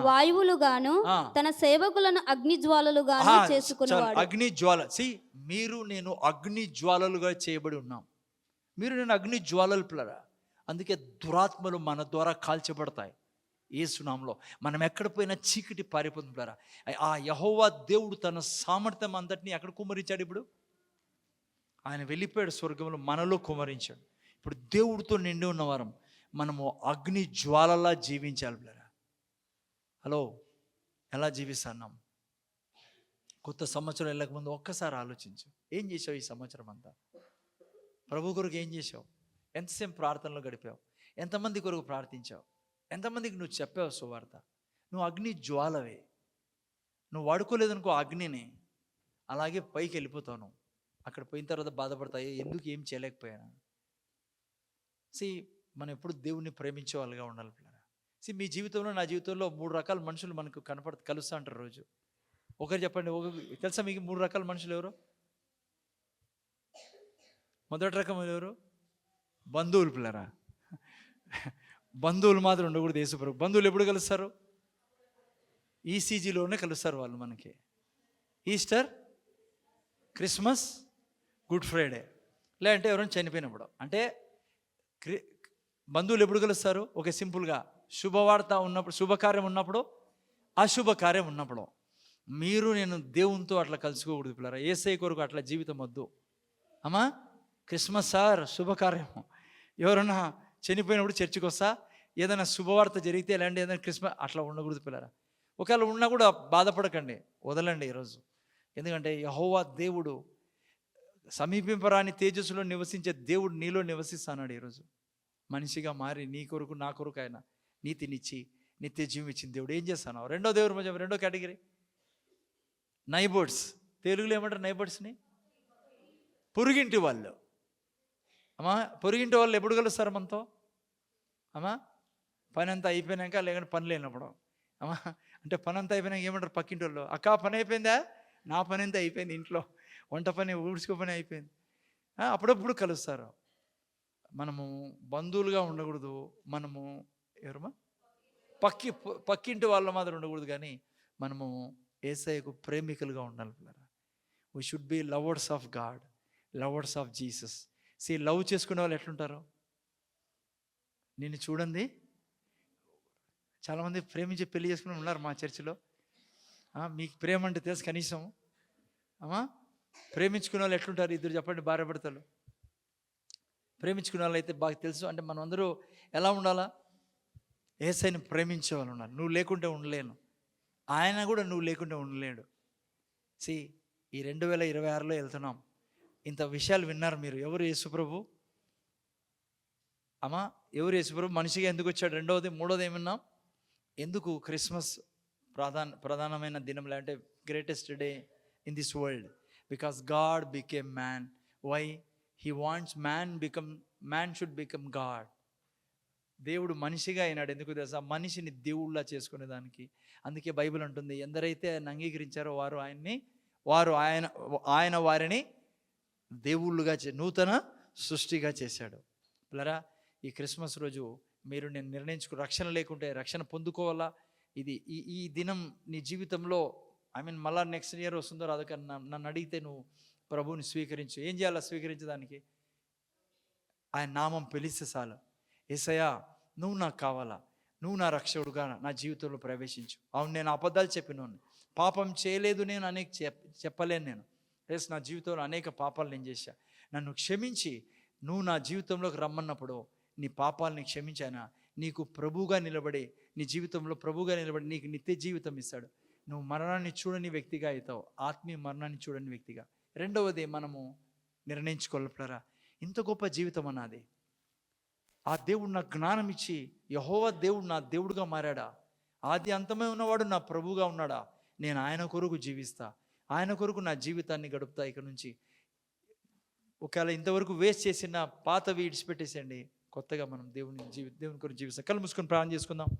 వాయువులుగాను తన సేవకులను అగ్ని జ్వాలలుగాను చేసుకునేవాడు. అగ్ని జ్వాల. మీరు నేను అగ్ని జ్వాలలుగా చేయబడి ఉన్నాం. మీరు నేను అగ్ని జ్వాలలు పిల్లరా. అందుకే దురాత్మలు మన ద్వారా కాల్చబడతాయి యేసు నామములో. మనం ఎక్కడ పోయినా చీకటి పారిపోతుంది పిల్లరా. ఆ యెహోవా దేవుడు తన సామర్థ్యం అంతటిని ఎక్కడ కుమ్మరించాడు? ఇప్పుడు ఆయన వెళ్ళిపోయాడు స్వర్గంలో, మనలో కుమ్మరించాడు. ఇప్పుడు దేవుడితో నిండి ఉన్నవారం మనము అగ్ని జ్వాలలా జీవించాలి పిల్లరా. హలో, ఎలా జీవిస్తున్నాం? కొత్త సంవత్సరం వెళ్ళకముందు ఒక్కసారి ఆలోచించు. ఏం చేసావు ఈ సంవత్సరం అంతా? ప్రభు కొరకు ఏం చేసావు? ఎంతసేపు ప్రార్థనలో గడిపావు? ఎంతమంది కొరకు ప్రార్థించావు? ఎంతమందికి నువ్వు చెప్పావు సువార్త? నువ్వు అగ్ని జ్వాలవే. నువ్వు వాడుకోలేదనుకో అగ్నిని, అలాగే పైకి వెళ్ళిపోతావు. అక్కడ పోయిన తర్వాత బాధపడతాయి, ఎందుకు ఏం చేయలేకపోయాను. మనం ఎప్పుడు దేవుణ్ణి ప్రేమించే వాళ్ళుగా ఉండాలి పిల్లరా. మీ జీవితంలో నా జీవితంలో 3 రకాల మనుషులు మనకు కలుస్తూ ఉంటారు రోజు. ఒకరు చెప్పండి, తెలుసా మీకు 3 రకాల మనుషులు ఎవరు? మొదటి రకం ఎవరు? బంధువులు పిల్లరా. బంధువులు మాత్రం ఉండకూడదు యేసుప్రభు. బంధువులు ఎప్పుడు కలుస్తారు? ఈసీజీలోనే కలుస్తారు వాళ్ళు మనకి. ఈస్టర్, క్రిస్మస్, గుడ్ ఫ్రైడే, లేదంటే ఎవరైనా చనిపోయినప్పుడు. అంటే బంధువులు ఎప్పుడు కలుస్తారు? ఒక సింపుల్గా శుభవార్త ఉన్నప్పుడు, శుభకార్యం ఉన్నప్పుడు, అశుభకార్యం ఉన్నప్పుడు. మీరు నేను దేవునితో అట్లా కలుసుకోకూడదు పిల్లరా. యేసయ్య కొరకు అట్లా జీవితం వద్దు అమ్మా. క్రిస్మస్ సార్ శుభకార్యం, ఎవరన్నా చనిపోయినప్పుడు చర్చికి వస్తా, ఏదైనా శుభవార్త జరిగితే లేదంటే ఏదైనా క్రిస్మస్, అట్లా ఉండకూడదు పిల్లరా. ఒకవేళ ఉన్నా కూడా బాధపడకండి, వదలండి ఈరోజు. ఎందుకంటే యెహోవా దేవుడు సమీపింపరాని తేజస్సులో నివసించే దేవుడు నీలో నివసిస్తాడు. ఈరోజు మనిషిగా మారి నీ కొరకు నా కొరకు ఆయన నీతినిచ్చి నిత్య జీవం ఇచ్చిన దేవుడు. ఏం చేస్తాను? రెండో దేవుడు మధ్య రెండో కేటగిరీ నైబర్స్. తెలుగులో ఏమంటారు నైబర్స్ని? పొరుగింటి వాళ్ళు. అమ్మా, పొరుగింటి వాళ్ళు ఎప్పుడు కలుస్తారు మనతో? అమ్మా, పని అంతా అయిపోయినాక, లేకుంటే పని లేనప్పుడు. అమ్మా, అంటే పని అంతా అయిపోయినాక ఏమంటారు పక్కింటి వాళ్ళు? అక్క పని అయిపోయిందా? నా పని అంతా అయిపోయింది, ఇంట్లో వంట పని, ఊడ్చుకో పని అయిపోయింది. అప్పుడప్పుడు కలుస్తారు. మనము బంధువులుగా ఉండకూడదు. మనము ఎవరమ్మా పక్కింటి వాళ్ళ మాత్రం ఉండకూడదు, కానీ మనము యేసయ్యకు ప్రేమికులుగా ఉండాలి పిల్లరా. We should be lovers of God, lovers of Jesus. Love చేసుకునే వాళ్ళు ఎట్లుంటారు? నిన్ను చూడండి, చాలామంది ప్రేమించి పెళ్లి చేసుకుని ఉన్నారు మా చర్చిలో. మీకు ప్రేమ అంటే తెలుసు కనీసం. ప్రేమించుకునే వాళ్ళు ఎట్లుంటారు? ఇద్దరు చెప్పండి, భార్య భర్తలు ప్రేమించుకునే వాళ్ళు అయితే బాగా తెలుసు. అంటే మనం అందరూ ఎలా ఉండాలా? యేసయ్యని ప్రేమించే వాళ్ళు ఉన్నారు. నువ్వు లేకుంటే ఉండలేను, ఆయన కూడా నువ్వు లేకుంటే ఉండలేడు. ఈ 2026లో వెళ్తున్నాం. ఇంత విషయాలు విన్నారు మీరు. ఎవరు యేసుప్రభు? ఎవరు యేసుప్రభు? మనిషిగా ఎందుకు వచ్చాడు? రెండవది. మూడవది ఏమన్నాం? ఎందుకు క్రిస్మస్ ప్రధానమైన దినంలో అంటే greatest day in this world? Because God became man. Why? He wants man should become God. దేవుడు మనిషిగా అయినాడు. ఎందుకు తెలుసా? మనిషిని దేవుళ్ళ చేసుకునేదానికి. అందుకే బైబిల్ అంటుంది, ఎందరైతే ఆయన అంగీకరించారో ఆయన వారిని దేవుళ్ళుగా నూతన సృష్టిగా చేశాడు. పిల్లరా, ఈ క్రిస్మస్ రోజు మీరు నేను నిర్ణయించుకో, రక్షణ లేకుంటే రక్షణ పొందుకోవాలా. ఇది ఈ దినం నీ జీవితంలో మళ్ళా నెక్స్ట్ ఇయర్ వస్తుందో రాదు, కానీ నన్ను అడిగితే నువ్వు ప్రభువుని స్వీకరించు. ఏం చేయాలా స్వీకరించడానికి? ఆయన నామం పిలిస్తే చాలు. యేసయ్యా, నువ్వు నాకు కావాలా, నువ్వు నా రక్షకుడుగా నా జీవితంలో ప్రవేశించు. అవును, నేను అబద్ధాలు చెప్పినోను, పాపం చేయలేదు నేను, అనేక చెప్పలేను నేను. నా జీవితంలో అనేక పాపాలు నేను చేశా. నన్ను క్షమించి నువ్వు నా జీవితంలోకి రమ్మన్నప్పుడు నీ పాపాలని క్షమించానా, నీకు ప్రభువుగా నిలబడి, నీ జీవితంలో ప్రభువుగా నిలబడి నీకు నిత్య జీవితం ఇస్తాడు. నువ్వు మరణాన్ని చూడని వ్యక్తిగా అవుతావు, ఆత్మీయ మరణాన్ని చూడని వ్యక్తిగా. రెండవది మనము నిర్ణయించుకోలేరా, ఇంత గొప్ప జీవితం అన్నది. ఆ దేవుడు నాకు జ్ఞానం ఇచ్చి, యెహోవా దేవుడు నా దేవుడుగా మారాడా, ఆది అంతమే ఉన్నవాడు నా ప్రభువుగా ఉన్నాడా, నేను ఆయన కొరకు జీవిస్తా, ఆయన కొరకు నా జీవితాన్ని గడుపుతా. ఇక నుంచి ఒకవేళ ఇంతవరకు వేస్ట్ చేసిన పాతవి విడిచిపెట్టేసేయండి, కొత్తగా మనం దేవుని కొరకు జీవిస్తాం. కళ్ళు మూసుకొని ప్రార్థన చేసుకుందాం.